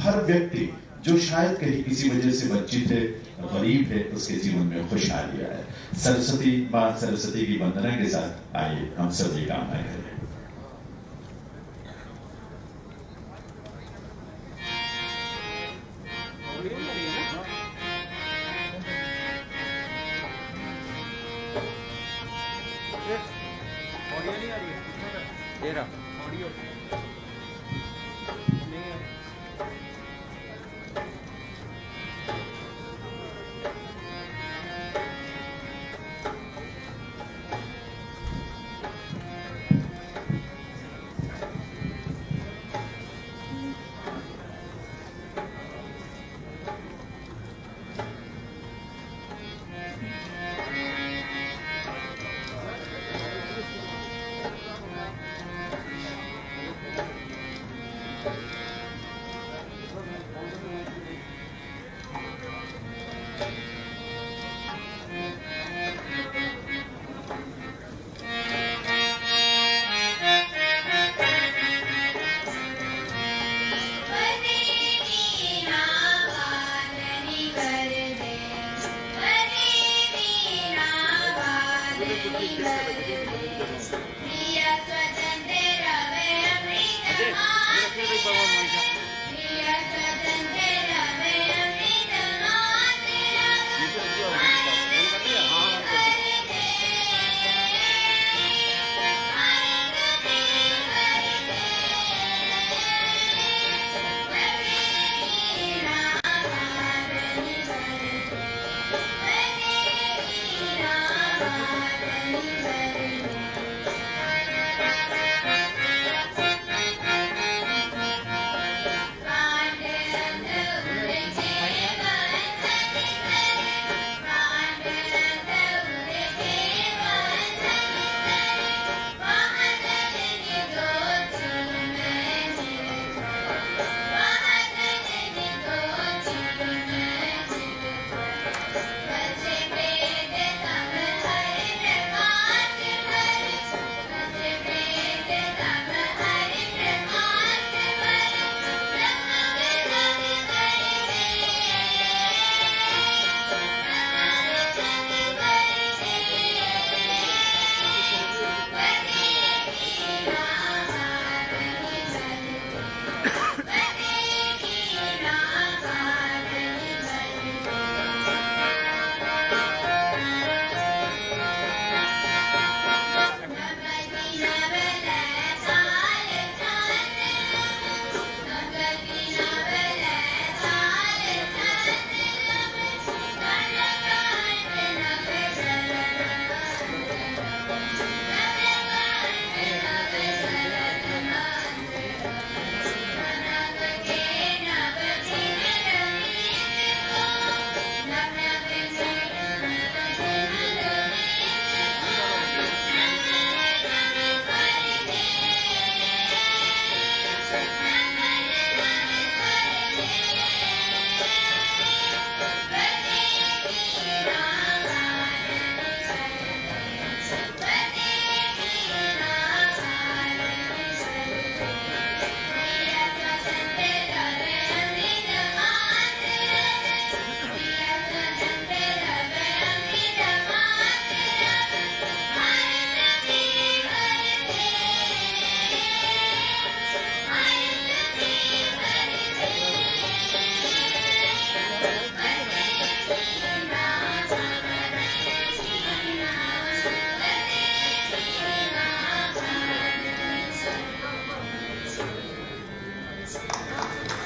हर व्यक्ति जो शायद कहीं किसी वजह से वंचित है, गरीब है, उसके जीवन में खुशहाली आए। सरस्वती मां सरस्वती की वंदना के साथ आइए हम सब ये कामनाएं करें। ऑडियो नहीं आ रही है, दे रहा ऑडियो नहीं आ रही।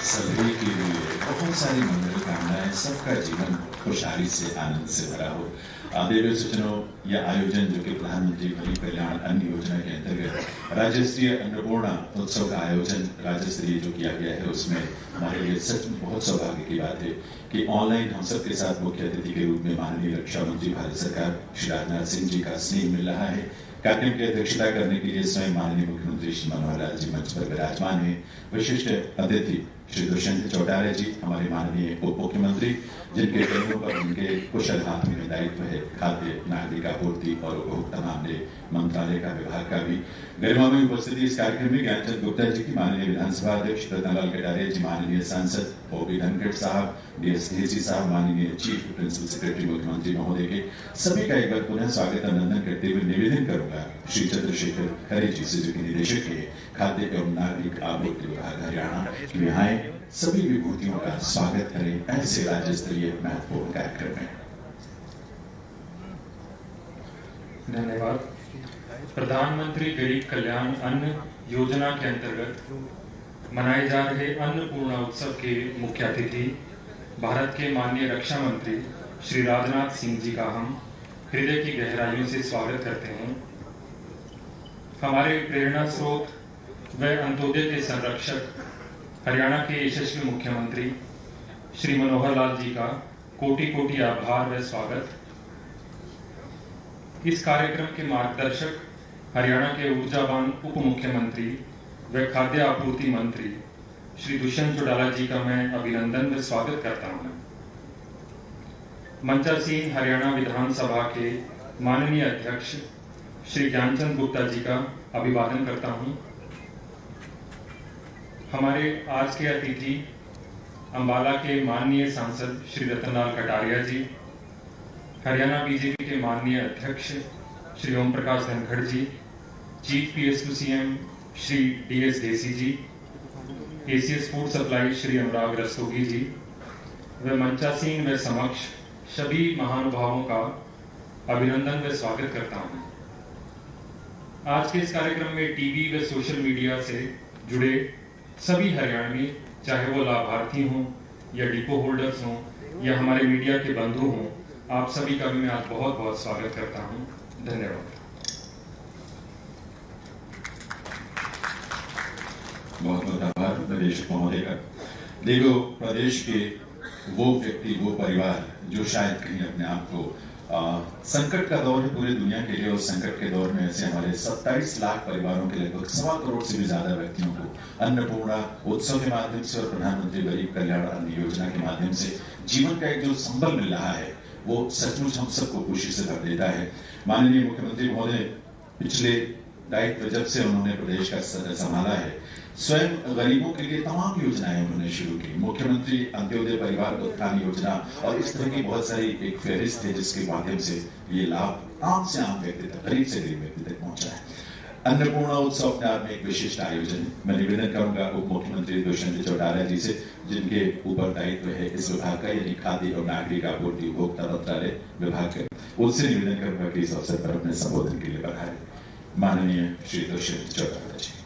सभी के लिए बहुत सारी मंगल कामनाएं, सबका जीवन खुशहाली से आनंद से भरा हो। रेलवे सूचना यह आयोजन जो कि प्रधानमंत्री गरीब कल्याण अन्न योजना के अंतर्गत राज्य स्तरीय अन्नपूर्णा उत्सव का आयोजन राज्य स्तरीय जो किया गया है, उसमें हमारे लिए सच में बहुत सौभाग्य की बात है कि ऑनलाइन हम सबके साथ मुख्य अतिथि के रूप में माननीय रक्षा मंत्री भारत सरकार श्री राजनाथ सिंह जी का स्नेह मिल रहा है। कार्यक्रम की अध्यक्षता करने के लिए स्वयं माननीय मुख्यमंत्री श्री मनोहर लाल जी मंच पर विराजमान है। विशिष्ट अतिथि श्री दुष्यंत चौटाला जी, हमारे माननीय उप मुख्यमंत्री, जिनके कदमों पर उनके कुशल हाथ में दायित्व है खाद्य नागरिक आपूर्ति और उपभोक्ता मामले मंत्रालय का विभाग का भी। गरिमा में उपस्थिति इस कार्यक्रम में ज्ञानचंद गुप्ता जी की, माननीय विधानसभा अध्यक्ष रतनलाल कटारिया जी, माननीय सांसद ओपी धनखड़ साहब, डीएस ढेसी साहब, माननीय चीफ प्रिंसिपल सेक्रेटरी मुख्यमंत्री महोदय के सभी का एक बार पुनः स्वागत अभिनंदन करते हुए निवेदन करूंगा श्री चंद्रशेखर खरे जी से, जो कि निदेशक है खाद्य एवं नागरिक आपूर्ति विभाग हरियाणा, की यहाँ सभी विभूतियों का स्वागत करें ऐसे राज्य स्तरीय महत्वपूर्ण कार्यक्रम में। धन्यवाद। प्रधानमंत्री गरीब कल्याण अन्न योजना के अंतर्गत मनाए जा रहे अन्नपूर्णा उत्सव के मुख्य अतिथि भारत के माननीय रक्षा मंत्री श्री राजनाथ सिंह जी का हम हृदय की गहराइयों से स्वागत करते हैं। हमारे प्रेरणा स्रोत व अंत्योदय के संरक्षक हरियाणा के यशस्वी मुख्यमंत्री श्री मनोहर लाल जी का कोटि कोटि आभार व स्वागत। इस कार्यक्रम के मार्गदर्शक हरियाणा के ऊर्जावान उप मुख्यमंत्री व खाद्य आपूर्ति मंत्री श्री दुष्यंत चौटाला जी का मैं अभिनंदन व स्वागत करता हूं। मंचासीन हरियाणा विधानसभा के माननीय अध्यक्ष श्री ज्ञानचंद गुप्ता जी का अभिवादन करता हूं। हमारे आज के अतिथि अंबाला के माननीय सांसद श्री रतनलाल कटारिया जी, हरियाणा बीजेपी के माननीय अध्यक्ष Shri Om Prakash Dhankhar ji, chief PSU CM Shri DS Dhesi ji, ACS food supply Shri Anurag Rastogi ji व मंचासीन व समक्ष सभी महानुभावों का अभिनंदन व स्वागत करता हूं। आज के इस कार्यक्रम में टीवी व सोशल मीडिया से जुड़े सभी हरियाणवी, चाहे वो लाभार्थी हों या डिपो होल्डर्स हों या हमारे मीडिया के बंधु हों, आप सभी का भी मैं आज बहुत बहुत स्वागत करता हूं। धन्यवाद। बहुत बहुत आभार निदेशक महोदय का। देखो, प्रदेश के वो व्यक्ति, वो परिवार जो शायद कहीं अपने आप को संकट का दौर है पूरी दुनिया के लिए, और संकट के दौर में ऐसे हमारे 27 लाख परिवारों के लगभग 1.25 करोड़ से भी ज्यादा व्यक्तियों को अन्नपूर्णा उत्सव के माध्यम से और प्रधानमंत्री गरीब कल्याण अन्न योजना के माध्यम से जीवन का एक जो संबल मिल रहा है, वो सचमुच हम सबको खुशी से भर देता है। माननीय मुख्यमंत्री महोदय पिछले दायित्व जब से उन्होंने प्रदेश का संभाला है, स्वयं गरीबों के लिए तमाम योजनाएं उन्होंने शुरू की। मुख्यमंत्री अंत्योदय परिवार उत्थान योजना और इस तरह की बहुत सारी एक फहरिस्त है, जिसके माध्यम से ये लाभ आम से आम व्यक्ति तक, गरीब से गरीब व्यक्ति तक पहुंचा है। अन्नपूर्णा उत्सव अपने आप में एक विशिष्ट आयोजन है। मैं निवेदन करूंगा उप मुख्यमंत्री दुष्यंत चौटाला जी से, जिनके ऊपर दायित्व है इस विभाग का, यानी खाद्य और नागरिक आपूर्ति उपभोक्ता मंत्रालय विभाग का, उनसे निवेदन करूंगा कि इस अवसर पर अपने संबोधन के लिए बढ़ाए। माननीय श्री दुष्यंत चौटाला जी।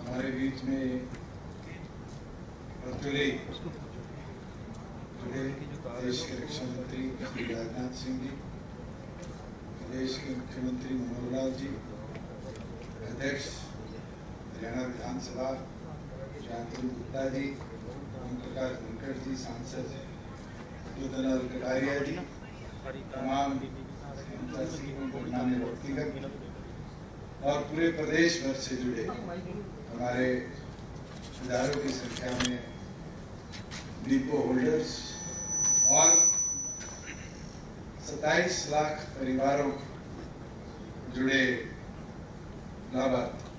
हमारे बीच में जुड़े देश के रक्षा मंत्री श्री राजनाथ सिंह जी, प्रदेश के मुख्यमंत्री मनोहर लाल जी, अध्यक्ष हरियाणा विधानसभा ज्ञानचंद गुप्ता जी, ओम प्रकाश धनखड़ जी, सांसद रतनलाल कटारिया जी, तमाम मान्य व्यक्तिगत और पूरे प्रदेश भर से जुड़े हमारे हजारों की संख्या में डिपो होल्डर्स और 27 लाख परिवारों जुड़े लाभार्थी।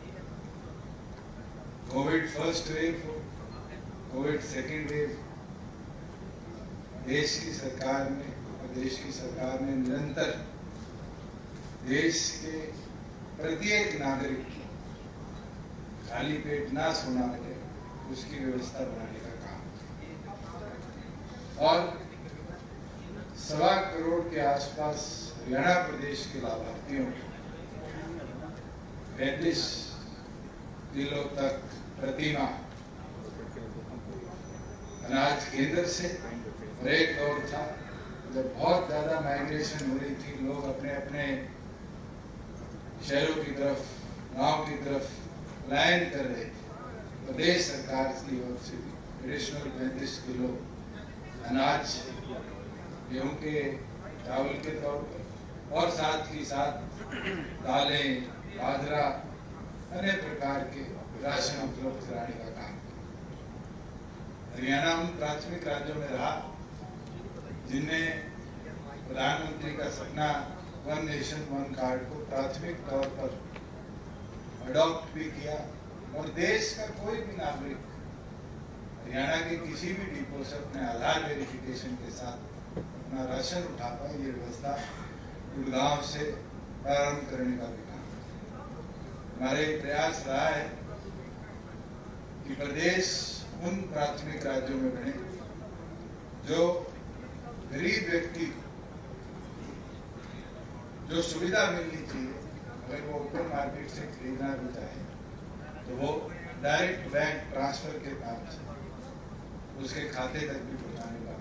Covid first wave, Covid second wave, देश की सरकार ने, प्रदेश की सरकार ने निरंतर देश के प्रत्येक नागरिक की खाली पेट ना सोना पड़े, उसकी व्यवस्था बनाने का काम, और 1.25 करोड़ के आसपास हरियाणा प्रदेश के लाभार्थियों को 35 किलो तक प्रतिमाह अनाज केंद्र से। और एक दौर था जब बहुत ज्यादा माइग्रेशन हो रही थी, लोग अपने अपने शहरों की तरफ, गांव की तरफ पलायन कर रहे थे। प्रदेश सरकार की ओर से एडिशनल 35 किलो अनाज, गेहूं के, चावल के तौर पर और साथ ही साथ दालें, बाजरा, अनेक प्रकार के राशन उपलब्ध कराने का काम किया। हरियाणा उन प्राथमिक राज्यों में रहा जिनमें प्रधानमंत्री का सपना वन नेशन वन कार्ड को प्राथमिक तौर पर अडॉप्ट भी किया और देश का कोई भी नागरिक हरियाणा के किसी भी डिपो से अपने आधार वेरिफिकेशन के साथ अपना राशन उठा पाए, ये व्यवस्था गुड़गांव से प्रारंभ करने का भी काम। हमारे प्रयास रहा है कि प्रदेश उन प्राथमिक राज्यों में बने जो गरीब व्यक्ति जो सुविधा मिलनी चाहिए, अगर वो ओपन मार्केट से खरीदना भी चाहे तो वो डायरेक्ट बैंक ट्रांसफर के काम से उसके खाते तक भी पहुंचाने का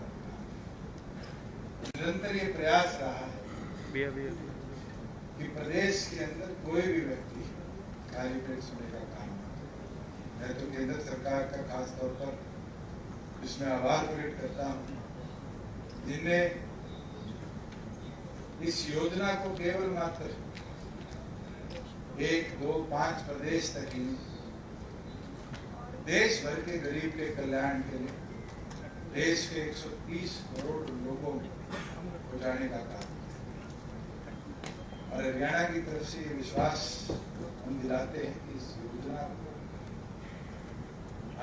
निरंतर ये प्रयास रहा है कि प्रदेश के अंदर कोई भी व्यक्ति खाली पेट सोने का काम नहीं। मैं तो केंद्र सरकार का खास तौर पर इसमें आभार प्रकट करता हूँ जिनने इस योजना को केवल मात्र 1, 2, 5 प्रदेश तक ही देश भर के गरीब के कल्याण के लिए देश के 130 करोड़ लोगों को जाने का काम। और हरियाणा की तरफ से ये विश्वास हम दिलाते हैं कि इस योजना को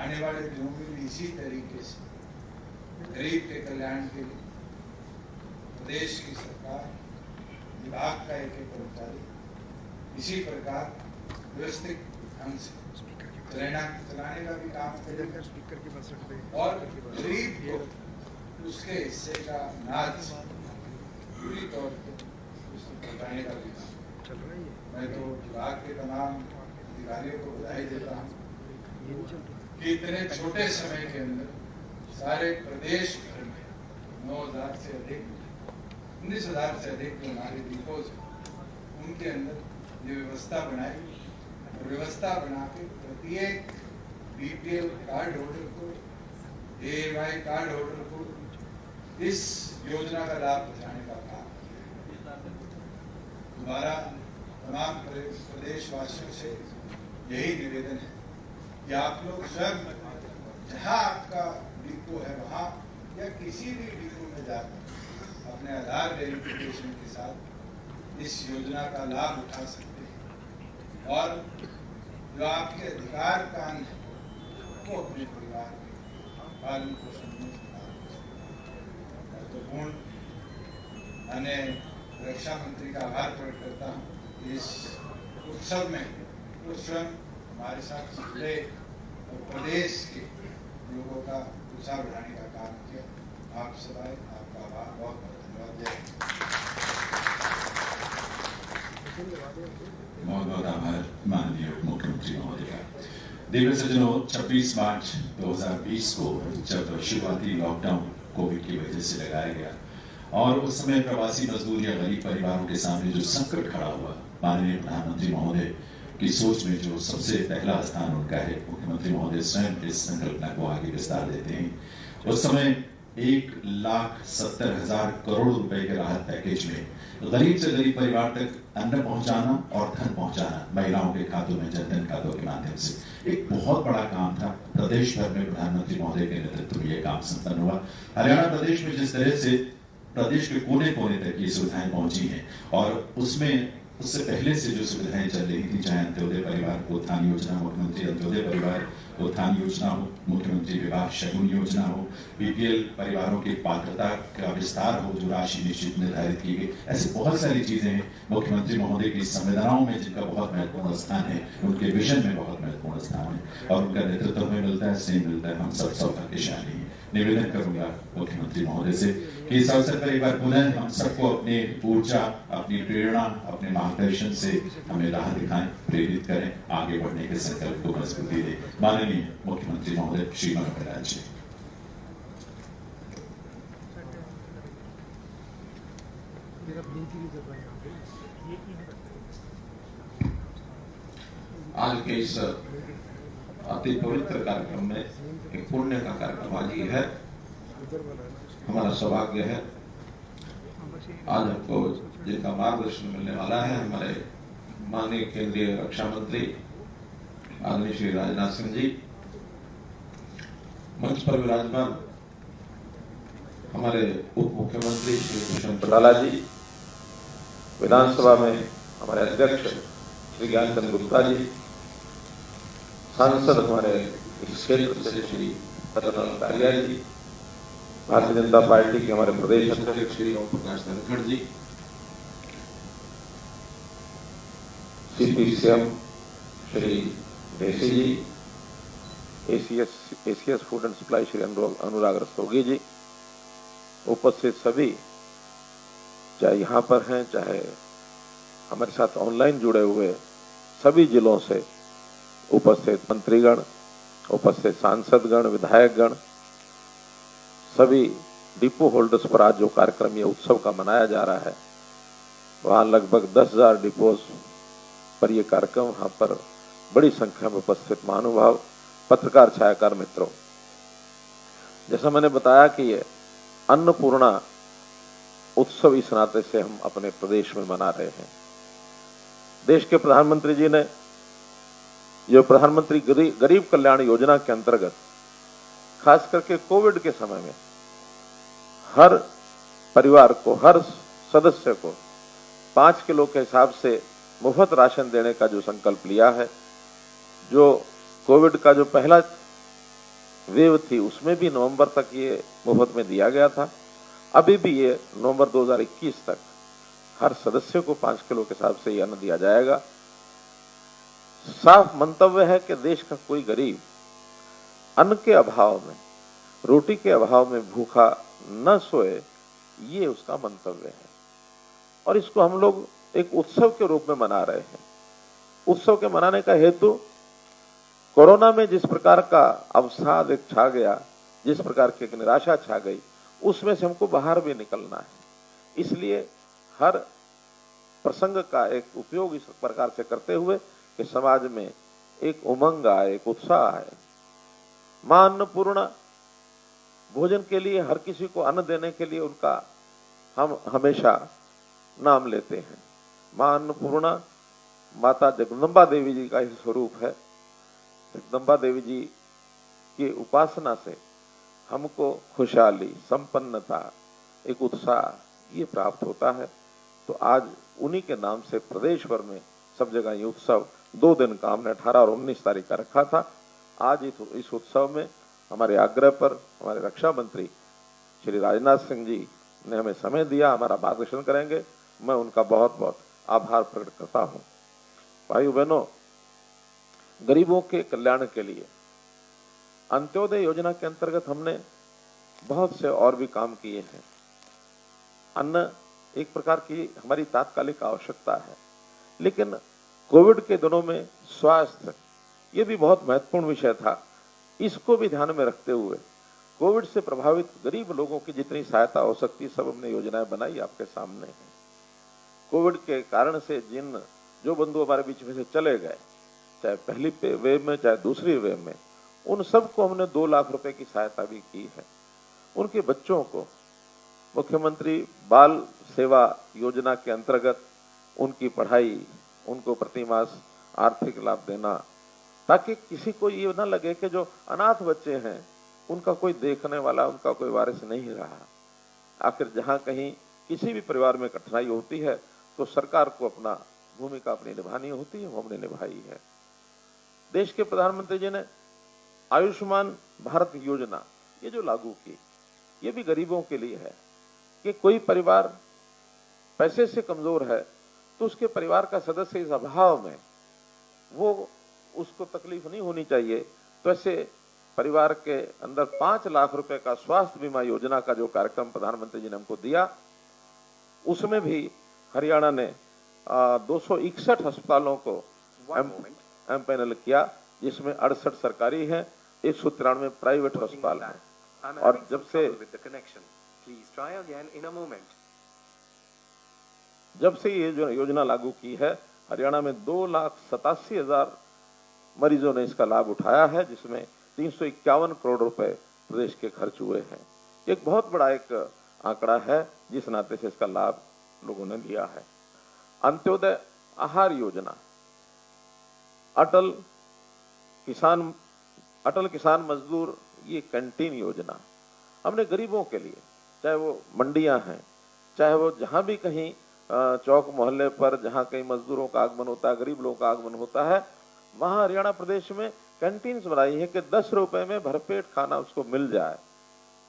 आने वाले दिनों में भी इसी तरीके से गरीब के कल्याण के लिए प्रदेश की सरकार, विभाग का एक कर्मचारी इसी प्रकार व्यवस्थित ढंग से चलाने का भी काम करेगा और गरीब को उसके हिस्से का अनाज पूरी तौर पर उसको पहुंचाने का भी काम। मैं तो विभाग के तमाम अधिकारियों को बधाई देता हूँ कि इतने छोटे समय के अंदर सारे प्रदेश भर में 9,000 से अधिक 19,000 से अधिक जो हमारे डिपोज उनके अंदर ये व्यवस्था बनाई और व्यवस्था बना के प्रत्येक बीपीएल कार्ड होल्डर को, एवाई कार्ड होल्डर को इस योजना का लाभ पहुंचाने का काम। हमारा तमाम प्रदेशवासियों से यही निवेदन है कि आप लोग स्वयं जहां आपका डिपो है वहां या किसी भी डिपो में जाकर अपने आधार वेरिफिकेशन के साथ इस योजना का लाभ उठा सकते हैं और जो आपके अधिकार का अंग है वो अपने परिवार के पालन पोषण में महत्वपूर्ण। मैंने रक्षा मंत्री का आभार प्रकट करता हूँ इस उत्सव में वो स्वयं हमारे साथ जुड़े और प्रदेश के लोगों का उत्साह बढ़ाने का काम किया। आप सब आए, आपका आभार, बहुत बहुत धन्यवाद। बहुत बहुत आभार माननीय मुख्यमंत्री महोदय का। देवी सज्जनों, 26 मार्च 2020 को जब शुरुआती लॉकडाउन कोविड की वजह से लगाया गया और उस समय प्रवासी मजदूर या गरीब परिवारों के सामने जो संकट खड़ा हुआ, माननीय प्रधानमंत्री महोदय की सोच में जो सबसे पहला स्थान उनका है, मुख्यमंत्री महोदय स्वयं इस संकल्पना को आगे विस्तार देते हैं। उस समय 1,70,000 करोड़ रुपए के राहत पैकेज में गरीब से गरीब परिवार तक अन्न पहुंचाना और धन पहुंचाना महिलाओं के खातों में जनधन खातों के माध्यम से एक बहुत बड़ा काम था। प्रदेश भर में प्रधानमंत्री महोदय के नेतृत्व में यह काम संपन्न हुआ। हरियाणा प्रदेश में जिस तरह से प्रदेश के कोने कोने तक ये सुविधाएं पहुंची हैं और उसमें उससे पहले से जो सुविधाएं चल रही थी, चाहे अंत्योदय परिवार उत्थान योजना, मुख्यमंत्री अंत्योदय परिवार उत्थान योजना हो, मुख्यमंत्री विवाह शगुन योजना हो, बीपीएल परिवारों की पात्रता का विस्तार हो, जो राशि निश्चित निर्धारित की गई, ऐसी बहुत सारी चीजें हैं। मुख्यमंत्री महोदय की संवेदनाओं में जिनका बहुत महत्वपूर्ण स्थान है, उनके विजन में बहुत महत्वपूर्ण स्थान है और उनका नेतृत्व में मिलता है, स्नेह मिलता है, हम सब सौभाग्यशाली हैं। निवेदन करूंगा मुख्यमंत्री महोदय से कि इस अवसर पर एक बार पुनः हम सबको अपनी ऊर्जा, अपनी प्रेरणा, अपने मार्गदर्शन से हमें राह दिखाएं, प्रेरित करें, आगे बढ़ने के संकल्प को मजबूती दें। माननीय मुख्यमंत्री महोदय श्री मनोहर लाल जी। आज के इस अति पवित्र कार्यक्रम में एक पुण्य का कार्यक्रम आज ये है हमारा सौभाग्य है आज हमको जिनका मार्गदर्शन मिलने वाला है, हमारे माननीय केंद्रीय रक्षा मंत्री आदरणीय श्री राजनाथ सिंह जी, मंच पर विराजमान हमारे उप मुख्यमंत्री श्री दुष्यंत चौटाला जी, विधानसभा में हमारे अध्यक्ष श्री ज्ञानचंद गुप्ता जी, सांसद हमारे इस क्षेत्र से श्री रतनलाल कटारिया जी, भारतीय जनता पार्टी के हमारे प्रदेश अध्यक्ष Shri Om Prakash Dhankhar ji, CPCM Shri Dhesi ji, ACS food and supply Shri Anurag Rastogi ji, उपस्थित सभी चाहे यहाँ पर हैं चाहे हमारे साथ ऑनलाइन जुड़े हुए सभी जिलों से उपस्थित मंत्रीगण, उपस्थित सांसदगण, विधायकगण, सभी डिपो होल्डर्स पर आज जो कार्यक्रम ये उत्सव का मनाया जा रहा है, वहाँ लगभग 10,000 डिपोज पर यह कार्यक्रम, वहाँ पर बड़ी संख्या में उपस्थित महानुभाव, पत्रकार, छायाकार मित्रों, जैसा मैंने बताया कि ये अन्नपूर्णा उत्सव इस नाते से हम अपने प्रदेश में मना रहे हैं। देश के प्रधानमंत्री जी ने जो प्रधानमंत्री गरीब कल्याण योजना के अंतर्गत खास करके कोविड के समय में हर परिवार को, हर सदस्य को 5 किलो के हिसाब से मुफ्त राशन देने का जो संकल्प लिया है, जो कोविड का जो पहला वेव थी उसमें भी नवंबर तक ये मुफ्त में दिया गया था, अभी भी ये नवंबर 2021 तक हर सदस्य को 5 किलो के हिसाब से ये अन्न दिया जाएगा। साफ मंतव्य है कि देश का कोई गरीब अन्न के अभाव में, रोटी के अभाव में भूखा न सोए, ये उसका मंतव्य है और इसको हम लोग एक उत्सव के रूप में मना रहे हैं। उत्सव के मनाने का हेतु कोरोना में जिस प्रकार का अवसाद एक छा गया, जिस प्रकार की एक निराशा छा गई, उसमें से हमको बाहर भी निकलना है। इसलिए हर प्रसंग का एक उपयोग इस प्रकार से करते हुए कि समाज में एक उमंग आए, एक उत्साह आए। मां अन्नपूर्णा भोजन के लिए, हर किसी को अन्न देने के लिए उनका हम हमेशा नाम लेते हैं। मां अन्नपूर्णा माता जगदम्बा देवी जी का ही स्वरूप है। जगदम्बा देवी जी की उपासना से हमको खुशहाली, संपन्नता, एक उत्साह ये प्राप्त होता है। तो आज उन्हीं के नाम से प्रदेश भर में सब जगह ये उत्सव 2 दिन का हमने 18 और 19 तारीख का रखा था। आज इस उत्सव में हमारे आग्रह पर हमारे रक्षा मंत्री श्री राजनाथ सिंह जी ने हमें समय दिया, हमारा मार्गदर्शन करेंगे। मैं उनका बहुत बहुत आभार प्रकट करता हूँ। भाइयों बहनों, गरीबों के कल्याण के लिए अंत्योदय योजना के अंतर्गत हमने बहुत से और भी काम किए हैं। अन्न एक प्रकार की हमारी तात्कालिक आवश्यकता है, लेकिन कोविड के दिनों में स्वास्थ्य ये भी बहुत महत्वपूर्ण विषय था। इसको भी ध्यान में रखते हुए कोविड से प्रभावित गरीब लोगों की जितनी सहायता हो सकती सब हमने योजनाएं बनाई, आपके सामने है। कोविड के कारण से जो बंधु हमारे बीच में से चले गए, चाहे पहली वेव में चाहे दूसरी वेव में, उन सबको हमने 2 लाख रुपए की सहायता भी की है। उनके बच्चों को मुख्यमंत्री बाल सेवा योजना के अंतर्गत उनकी पढ़ाई, उनको प्रतिमास आर्थिक लाभ देना, ताकि किसी को ये ना लगे कि जो अनाथ बच्चे हैं उनका कोई देखने वाला, उनका कोई वारिस नहीं रहा। आखिर जहां कहीं किसी भी परिवार में कठिनाई होती है तो सरकार को अपना भूमिका अपनी निभानी होती है, वो हमने निभाई है। देश के प्रधानमंत्री जी ने आयुष्मान भारत योजना ये जो लागू की, ये भी गरीबों के लिए है कि कोई परिवार पैसे से कमजोर है तो उसके परिवार का सदस्य इस अभाव में, वो उसको तकलीफ नहीं होनी चाहिए। तो ऐसे परिवार के अंदर 5 लाख रुपए का स्वास्थ्य बीमा योजना का जो कार्यक्रम प्रधानमंत्री जी ने हमको दिया, उसमें भी हरियाणा ने 261 अस्पतालों को एमपैनल किया, जिसमें 68 सरकारी हैं, 193 प्राइवेट अस्पताल हैं। और जब से ये जो योजना लागू की है, हरियाणा में 2,87,000 मरीजों ने इसका लाभ उठाया है, जिसमें 351 करोड़ रुपए प्रदेश के खर्च हुए हैं। एक बहुत बड़ा एक आंकड़ा है, जिस नाते से इसका लाभ लोगों ने लिया है। अंत्योदय आहार योजना, अटल किसान मजदूर ये कैंटीन योजना, हमने गरीबों के लिए, चाहे वो मंडियां हैं, चाहे वो जहां भी कहीं चौक मोहल्ले पर जहां कहीं मजदूरों का आगमन होता है, गरीब लोगों का आगमन होता है, वहां हरियाणा प्रदेश में कैंटीन्स बनाई है कि 10 रुपए में भरपेट खाना उसको मिल जाए,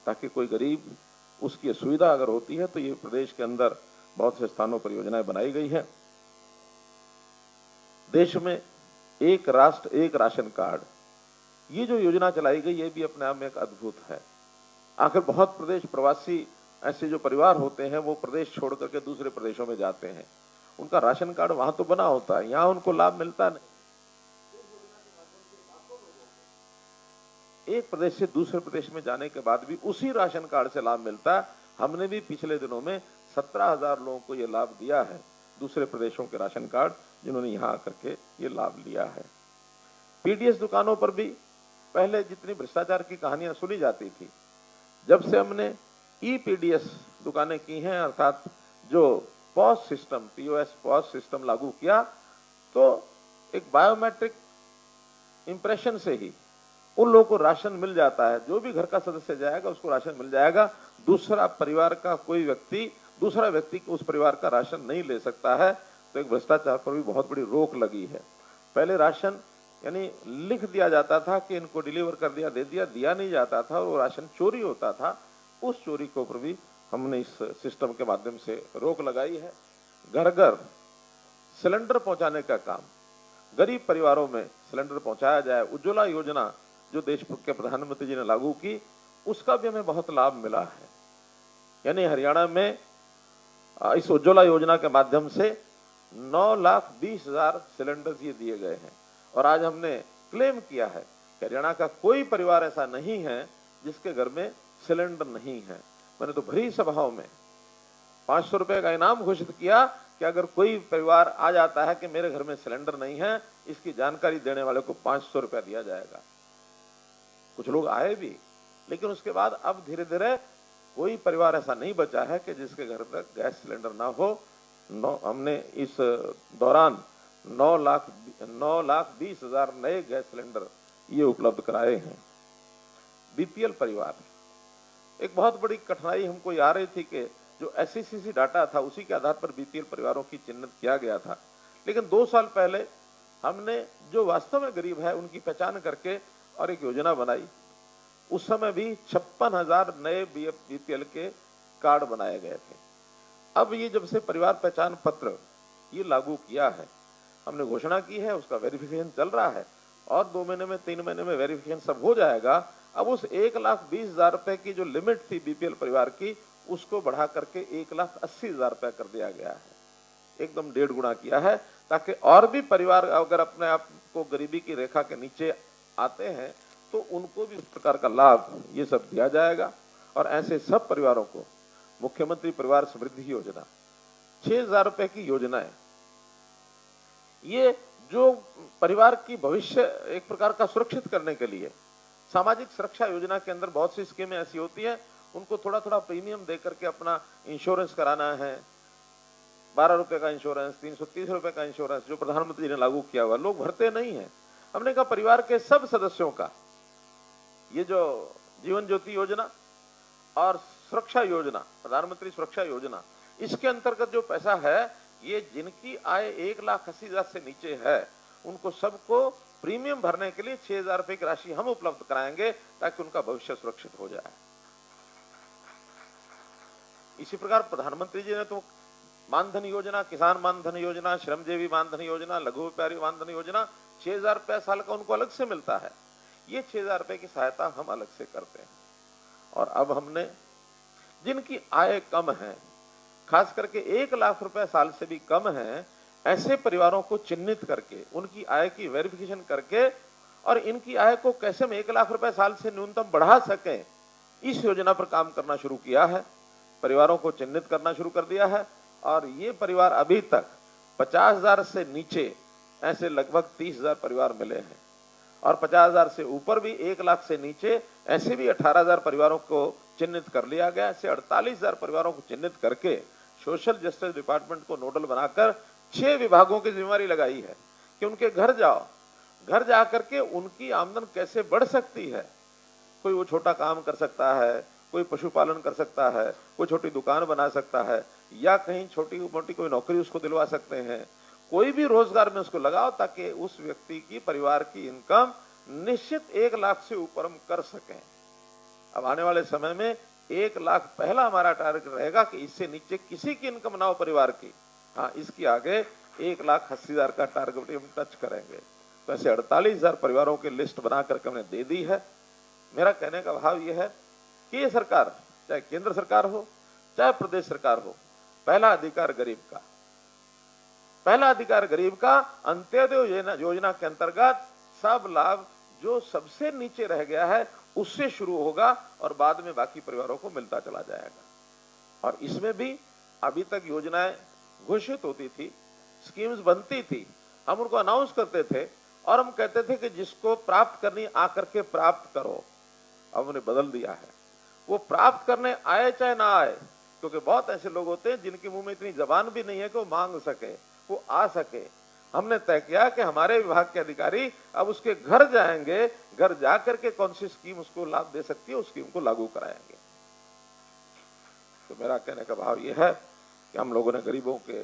ताकि कोई गरीब, उसकी सुविधा अगर होती है तो ये प्रदेश के अंदर बहुत से स्थानों पर योजनाएं बनाई गई है। देश में एक राष्ट्र एक राशन कार्ड, ये जो योजना चलाई गई, ये भी अपने आप में एक अद्भुत है। आखिर बहुत प्रदेश प्रवासी ऐसे जो परिवार होते हैं वो प्रदेश छोड़ करके दूसरे प्रदेशों में जाते हैं, उनका राशन कार्ड वहां तो बना होता है, यहां उनको लाभ मिलता नहीं। एक प्रदेश से दूसरे प्रदेश में जाने के बाद भी उसी राशन कार्ड से लाभ मिलता है। हमने भी पिछले दिनों में 17,000 लोगों को यह लाभ दिया है, दूसरे प्रदेशों के राशन कार्ड जिन्होंने यहां आकर के ये लाभ लिया है। पीडीएस दुकानों पर भी पहले जितनी भ्रष्टाचार की कहानियां सुनी जाती थी, जब से हमने ईपीडीएस दुकानें की हैं, अर्थात जो POS system, POS POS system लागू किया, तो एक बायोमेट्रिक इंप्रेशन से ही उन लोगों को राशन मिल जाता है। जो भी घर का सदस्य जाएगा उसको राशन मिल जाएगा। दूसरा परिवार का कोई व्यक्ति, दूसरा व्यक्ति उस परिवार का राशन नहीं ले सकता है। तो एक भ्रष्टाचार पर भी बहुत बड़ी रोक लगी है। पहले राशन यानी लिख दिया जाता था कि इनको डिलीवर कर दिया, दे दिया, दिया नहीं जाता था और वो राशन चोरी होता था। उस चोरी के ऊपर भी हमने इस सिस्टम के माध्यम से रोक लगाई है। घर घर सिलेंडर पहुंचाने का काम, गरीब परिवारों में सिलेंडर पहुंचाया जाए। उज्ज्वला योजना जो देश के प्रधानमंत्री जी ने लागू की, उसका भी हमें बहुत लाभ मिला है। यानी हरियाणा में इस उज्ज्वला योजना के माध्यम से 9,20,000 सिलेंडर ये दिए गए हैं। और आज हमने क्लेम किया है कि हरियाणा का कोई परिवार ऐसा नहीं है जिसके घर में सिलेंडर नहीं है। मैंने तो भरी सभाओं में 500 रुपए का इनाम घोषित किया कि अगर कोई परिवार आ जाता है कि मेरे घर में सिलेंडर नहीं है, इसकी जानकारी देने वाले को 500 रुपया दिया जाएगा। कुछ लोग आए भी, लेकिन उसके बाद अब धीरे धीरे कोई परिवार ऐसा नहीं बचा है कि जिसके घर में गैस सिलेंडर ना हो। हमने इस दौरान 9,20,000 नए गैस सिलेंडर ये उपलब्ध कराए हैं। बीपीएल परिवार, एक बहुत बड़ी कठिनाई हमको आ रही थी कि जो एससीसी डाटा था उसी के आधार पर बीपीएल परिवारों की चिन्हित किया गया था। लेकिन 2 साल पहले हमने जो वास्तव में गरीब है उनकी पहचान करके और एक योजना बनाई। उस समय भी 56,000 नए बीपीएल के कार्ड बनाए गए थे। अब ये जब से परिवार पहचान पत्र ये लागू किया है, हमने घोषणा की है, उसका वेरिफिकेशन चल रहा है और 2 महीने में 3 महीने में वेरिफिकेशन सब हो जाएगा। अब उस 1,20,000 रुपए की जो लिमिट थी बीपीएल परिवार की, उसको बढ़ा करके 1,80,000 रुपए कर दिया गया है। एकदम 1.5 गुना किया है, ताकि और भी परिवार अगर अपने आप को गरीबी की रेखा के नीचे आते हैं तो उनको भी उस प्रकार का लाभ ये सब दिया जाएगा। और ऐसे सब परिवारों को मुख्यमंत्री परिवार समृद्धि योजना, 6,000 रुपए की योजनाएं, ये जो परिवार की भविष्य एक प्रकार का सुरक्षित करने के लिए, सामाजिक सुरक्षा योजना के अंदर बहुत सी स्कीमें ऐसी होती हैं, उनको थोड़ा थोड़ा प्रीमियम दे करके अपना इंश्योरेंस कराना है। 12 रुपए का इंश्योरेंस, 330 रुपए का इंश्योरेंस जो प्रधानमंत्री ने लागू किया हुआ, लोग भरते नहीं है। हमने कहा परिवार के सब सदस्यों का ये जो जीवन ज्योति योजना और सुरक्षा योजना, प्रधानमंत्री सुरक्षा योजना, इसके अंतर्गत जो पैसा है, ये जिनकी आय 1,80,000 से नीचे है उनको सबको प्रीमियम भरने के लिए 6,000 रुपए की राशि हम उपलब्ध कराएंगे, ताकि उनका भविष्य सुरक्षित हो जाए। इसी प्रकार प्रधानमंत्री जी ने तो मानधन योजना, किसान मानधन योजना, श्रमजीवी मानधन योजना, लघु व्यापारी मानधन योजना, 6,000 रुपया साल का उनको अलग से मिलता है। ये 6,000 रुपए की सहायता हम अलग से करते हैं। और अब हमने जिनकी आय कम है, खास करके 1 लाख रुपए साल से भी कम है, ऐसे परिवारों को चिन्हित करके उनकी आय की वेरिफिकेशन करके और इनकी आय को कैसे हम 1 लाख रुपए साल से न्यूनतम बढ़ा सकें, इस योजना पर काम करना शुरू किया है। परिवारों को चिन्हित करना शुरू कर दिया है और ये परिवार अभी तक 50,000 से नीचे ऐसे लगभग 30,000 परिवार मिले हैं। और 50,000 से ऊपर भी 1 लाख से नीचे ऐसे भी 18,000 परिवारों को चिन्हित कर लिया गया। ऐसे 48,000 परिवारों को चिन्हित करके सोशल जस्टिस डिपार्टमेंट को नोडल बनाकर 6 विभागों की जिम्मेवारी लगाई है कि उनके घर जाओ, घर जाकर के उनकी आमदन कैसे बढ़ सकती है। कोई वो छोटा काम कर सकता है, कोई पशुपालन कर सकता है, कोई छोटी दुकान बना सकता है, या कहीं छोटी मोटी कोई नौकरी उसको दिलवा सकते हैं। कोई भी रोजगार में उसको लगाओ ताकि उस व्यक्ति की परिवार की इनकम निश्चित 1 लाख से ऊपर हम कर सकें। अब आने वाले समय में 1 लाख पहला हमारा टारगेट रहेगा कि इससे नीचे किसी की इनकम ना हो परिवार की। हाँ, इसके आगे 1,80,000 का टारगेट हम टच करेंगे। तो ऐसे 48,000 परिवारों की लिस्ट बना करके हमने दे दी है। मेरा कहने का भाव यह है कि ये सरकार, चाहे केंद्र सरकार हो चाहे प्रदेश सरकार हो, पहला अधिकार गरीब का, पहला अधिकार गरीब का। अंत्योदय योजना के अंतर्गत सब लाभ जो सबसे नीचे रह गया है उससे शुरू होगा और बाद में बाकी परिवारों को मिलता चला जाएगा। और इसमें भी अभी तक योजनाएं घोषित होती थी, स्कीम्स बनती थी, हम उनको अनाउंस करते थे और हम कहते थे कि जिसको प्राप्त करनी आकर के प्राप्त करो। अब उन्हें बदल दिया है, वो प्राप्त करने आए चाहे ना आए, क्योंकि बहुत ऐसे लोग होते हैं जिनके मुंह में इतनी जबान भी नहीं है कि वो मांग सके, वो आ सके। हमने तय किया कि हमारे विभाग के अधिकारी अब उसके घर जाएंगे, घर जाकर के कौन सी स्कीम उसको लाभ दे सकती है उस स्कीम को लागू कराएंगे। तो मेरा कहने का भाव यह है कि हम लोगों ने गरीबों के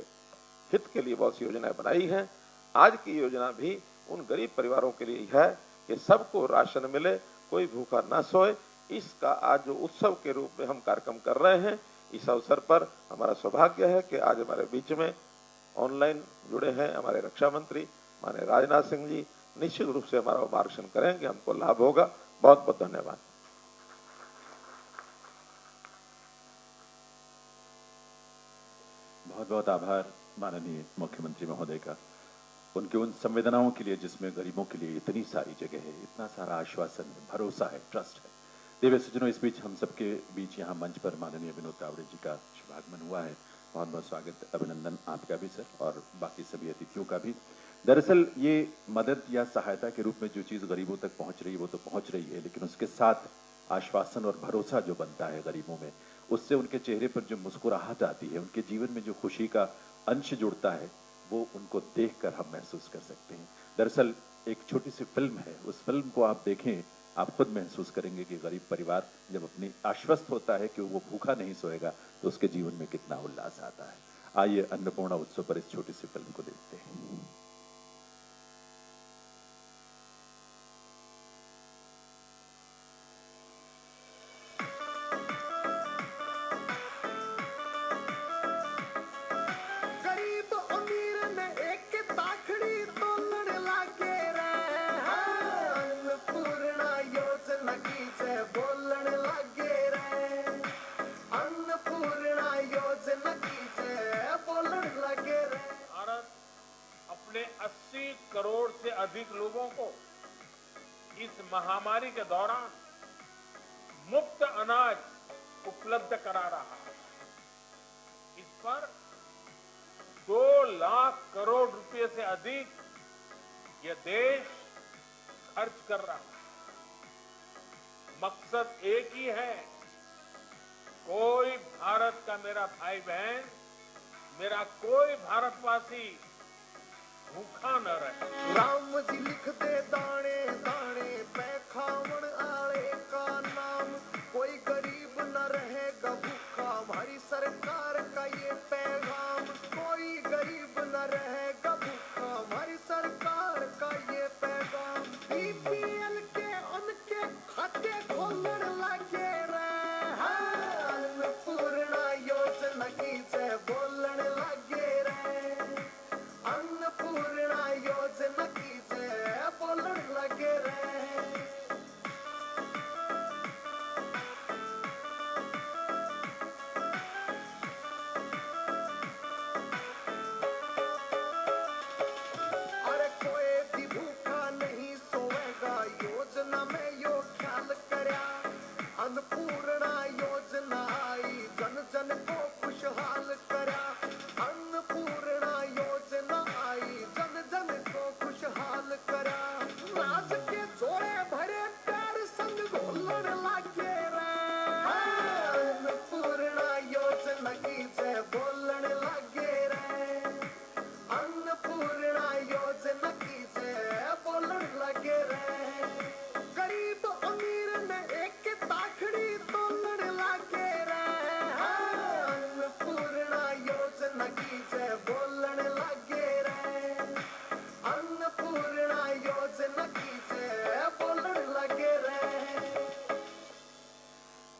हित के लिए बहुत सी योजनाएं बनाई हैं। आज की योजना भी उन गरीब परिवारों के लिए है कि सबको राशन मिले, कोई भूखा ना सोए। इसका आज जो उत्सव के रूप में हम कार्यक्रम कर रहे हैं, इस अवसर पर हमारा सौभाग्य है कि आज हमारे बीच में ऑनलाइन जुड़े हैं हमारे रक्षा मंत्री माननीय राजनाथ सिंह जी। निश्चित रूप से हमारा मार्गदर्शन करेंगे, हमको लाभ होगा। बहुत बहुत धन्यवाद। बहुत बहुत आभार माननीय मुख्यमंत्री महोदय का, उनके उन संवेदनाओं के लिए जिसमें गरीबों के लिए इतनी सारी जगह है, इतना सारा आश्वासन है, भरोसा है, ट्रस्ट है। देवे सज्जनों, इस बीच हम सबके बीच यहाँ मंच पर माननीय विनोद तावड़े जी का शुभागमन हुआ है। बहुत बहुत स्वागत, अभिनंदन आपका भी सर और बाकी सभी अतिथियों का भी। दरअसल ये मदद या सहायता के रूप में जो चीज़ गरीबों तक पहुँच रही है वो तो पहुँच रही है, लेकिन उसके साथ आश्वासन और भरोसा जो बनता है गरीबों में, उससे उनके चेहरे पर जो मुस्कुराहट आती है, उनके जीवन में जो खुशी का अंश जुड़ता है, वो उनको देखकर हम महसूस कर सकते हैं। दरअसल एक छोटी सी फिल्म है, उस फिल्म को आप देखें, आप खुद महसूस करेंगे कि गरीब परिवार जब अपनी आश्वस्त होता है कि वो भूखा नहीं सोएगा तो उसके जीवन में कितना उल्लास आता है। आइए अन्नपूर्णा उत्सव पर इस छोटी सी फिल्म को देखते हैं। करोड़ से अधिक लोगों को इस महामारी के दौरान मुफ्त अनाज उपलब्ध करा रहा है। इस पर 2 लाख करोड़ रुपए से अधिक यह देश खर्च कर रहा है। मकसद एक ही है, कोई भारत का मेरा भाई बहन, मेरा कोई भारतवासी भूखा न रहे। राम जी लिख दे दाने दाने पे खावण आले का नाम, कोई गरीब न रहेगा भूखा, हमारी सरकार का ये पैगाम। कोई गरीब न रहेगा भूखा, हमारी सरकार का ये पैगाम। बीपीएल के उनके खाते खोलने लगे रहे, अन्नपूर्णा योजना की से बोलने लगे रहे, अन्नपूर्णा योजना की से बोलने लगे रहे।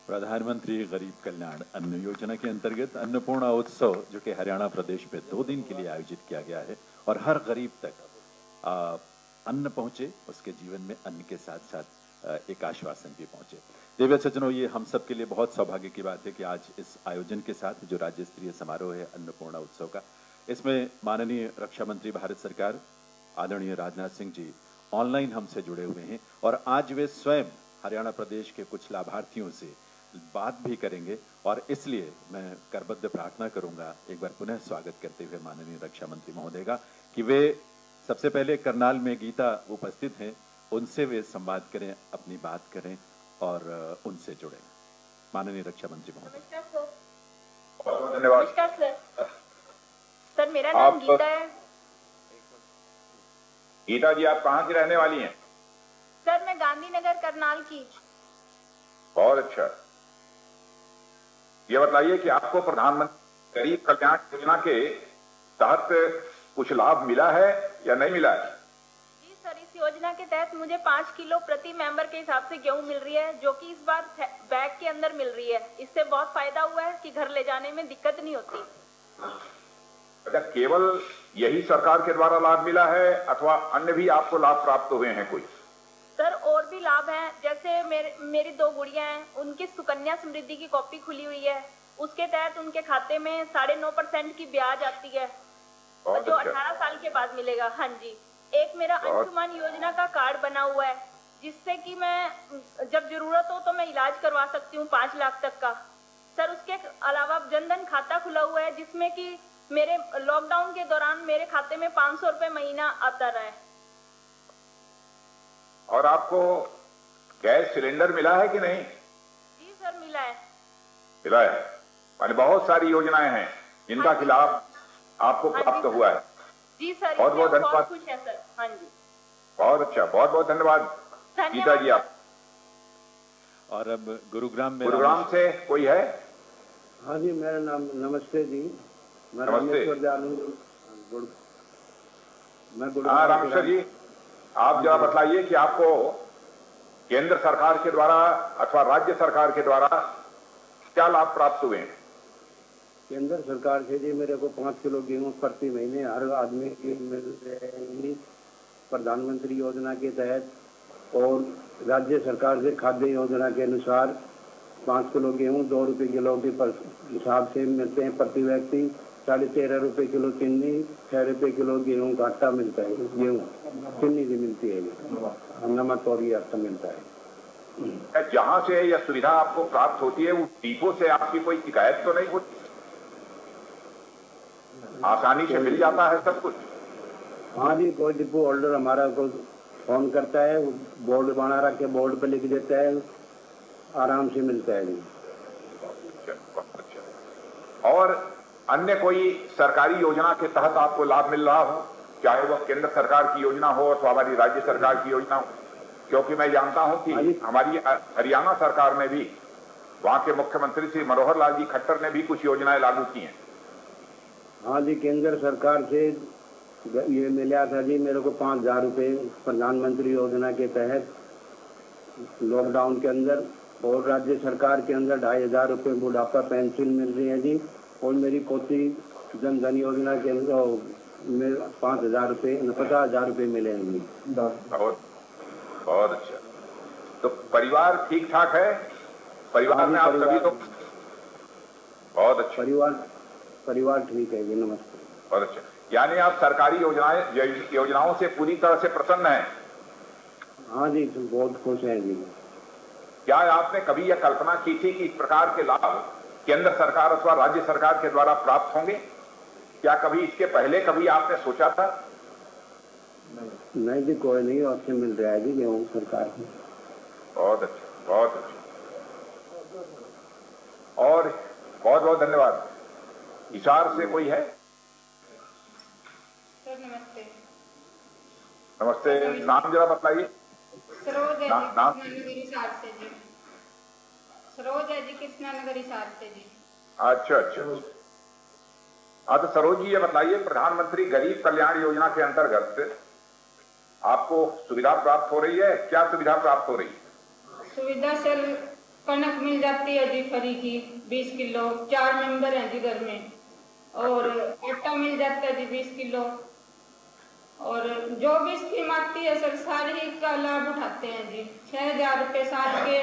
प्रधानमंत्री गरीब कल्याण अन्न योजना के अंतर्गत अन्नपूर्णा उत्सव जो कि हरियाणा प्रदेश में 2 दिन के लिए आयोजित किया गया है और हर गरीब तक अन्न पहुंचे, उसके जीवन में अन्न के साथ साथ एक आश्वासन भी पहुंचे। देवी सज्जनों, ये हम सब के लिए बहुत सौभाग्य की बात है कि आज इस आयोजन के साथ जो राज्य स्तरीय समारोह है अन्नपूर्णा उत्सव का, इसमें माननीय रक्षा मंत्री भारत सरकार आदरणीय राजनाथ सिंह जी ऑनलाइन हमसे जुड़े हुए हैं और आज वे स्वयं हरियाणा प्रदेश के कुछ लाभार्थियों से बात भी करेंगे और इसलिए मैं करबद्ध प्रार्थना करूंगा एक बार पुनः स्वागत करते हुए माननीय रक्षा मंत्री महोदय का कि वे सबसे पहले करनाल में गीता उपस्थित हैं, उनसे वे संवाद करें, अपनी बात करें और उनसे जुड़ें। माननीय रक्षा मंत्री महोदय। धन्यवाद। नमस्कार सर। सर मेरा नाम गीता है। गीता जी, आप कहाँ की रहने वाली हैं? सर मैं गांधीनगर करनाल की। बहुत अच्छा। ये बताइए कि आपको प्रधानमंत्री गरीब कल्याण योजना के तहत कुछ लाभ मिला है या नहीं मिला है? जी सर, इस योजना के तहत मुझे 5 किलो प्रति मेंबर के हिसाब से गेहूं मिल रही है, जो कि इस बार बैग के अंदर मिल रही है। इससे बहुत फायदा हुआ है कि घर ले जाने में दिक्कत नहीं होती। अच्छा, केवल यही सरकार के द्वारा लाभ मिला है अथवा अन्य भी आपको लाभ प्राप्त हुए हैं कोई? सर और भी लाभ हैं, जैसे मेरी 2 गुड़ियां हैं, उनकी सुकन्या समृद्धि की कॉपी खुली हुई है, उसके तहत उनके खाते में 9.5% की ब्याज आती है जो 18 साल के बाद मिलेगा। हाँ जी। एक मेरा अंशुमान योजना का कार्ड बना हुआ है, जिससे कि मैं जब जरूरत हो तो मैं इलाज करवा सकती हूँ 5 लाख तक का। सर उसके अलावा जनधन खाता खुला हुआ है, जिसमें कि मेरे लॉकडाउन के दौरान मेरे खाते में 500 रुपए महीना आता रहा है। और आपको गैस सिलेंडर मिला है कि नहीं? जी सर मिला है। मिला है, माने बहुत सारी योजनाएं हैं जिनका खिलाफ आपको प्राप्त हुआ है। जी सर, बहुत बहुत धन्यवाद। खुश है सर। हाँ जी, बहुत अच्छा, बहुत बहुत धन्यवाद गीता जी आप। और अब गुरुग्राम से कोई है? हाँ जी, मेरा नाम नमस्ते जी, मैं नमस्ते। हाँ रामेश्वर जी, आप जरा बताइए कि आपको केंद्र सरकार के द्वारा अथवा राज्य सरकार के द्वारा क्या लाभ प्राप्त हुए हैं? केंद्र सरकार से जी मेरे को 5 किलो गेहूं प्रति महीने हर आदमी की मिल रही प्रधानमंत्री योजना के तहत, और राज्य सरकार से खाद्य योजना के अनुसार 5 किलो गेहूं 2 रुपये किलो के हिसाब से मिलते हैं प्रति व्यक्ति। 13.5 रुपये किलो चीनी, 6 रुपये किलो गेहूं का आटा मिलता है। गेहूं चीनी भी मिलती है, नमक और ये आटा मिलता है। जहां से यह सुविधा आपको प्राप्त होती है, वो डिपो से आपकी कोई शिकायत तो नहीं होती? आसानी से मिल जाता है सब कुछ? हाँ जी, कोई डिपो होल्डर हमारा को फोन करता है, बोर्ड बना रख के बोर्ड पे लिख देता है, आराम से मिलता है। अच्छा। और अन्य कोई सरकारी योजना के तहत आपको लाभ मिल रहा हो, चाहे वह केंद्र सरकार की योजना हो अथवा हमारी राज्य सरकार की योजना हो? क्योंकि मैं जानता हूं कि हमारी हरियाणा सरकार ने भी, वहां के मुख्यमंत्री श्री मनोहर लाल जी खट्टर ने भी कुछ योजनाएं लागू की हैं। हाँ जी, केंद्र सरकार से ये मिला था जी मेरे को 5,000 रुपये प्रधानमंत्री योजना के तहत लॉकडाउन के अंदर, और राज्य सरकार के अंदर 2,500 रुपये बुढ़ापा पेंशन मिल रही है जी, और मेरी पोती जनधन योजना के अंदर 5,000 रुपये 50,000 रुपये मिले हैं जी। बहुत अच्छा। तो परिवार ठीक ठाक है? परिवार में आप सभी तो बहुत अच्छा? परिवार ठीक है जी। नमस्ते। बहुत अच्छा, यानी आप सरकारी योजनाओं से पूरी तरह से प्रसन्न हैं? हाँ जी, बहुत खुश हैं जी। क्या आपने कभी यह कल्पना की थी कि इस प्रकार के लाभ केंद्र सरकार अथवा राज्य सरकार के द्वारा प्राप्त होंगे? क्या कभी इसके पहले कभी आपने सोचा था? नहीं जी, कोई नहीं, आपसे मिल रहा है जी गेहूं सरकार को। बहुत अच्छा, बहुत अच्छा, और बहुत बहुत धन्यवाद। हिसार से कोई है? सर नमस्ते। नमस्ते, नाम जरा बताइए। सरोज है नाम? हिसार से जी। सरोज है जी, कृष्णानगर हिसार से जी। अच्छा अच्छा। हाँ, तो सरोज जी ये बताइए, प्रधानमंत्री गरीब कल्याण योजना के अंतर्गत आपको सुविधा प्राप्त हो रही है? क्या सुविधा प्राप्त हो रही है? सुविधा सर कनक मिल जाती है जी फ्री की 20 किलो, 4 मेंबर हैं जी घर में। और आटा मिल जाता है जी 20 किलो। और जो भी स्कीम आती है सर सारी का लाभ उठाते हैं जी। 6,000 रुपये साल के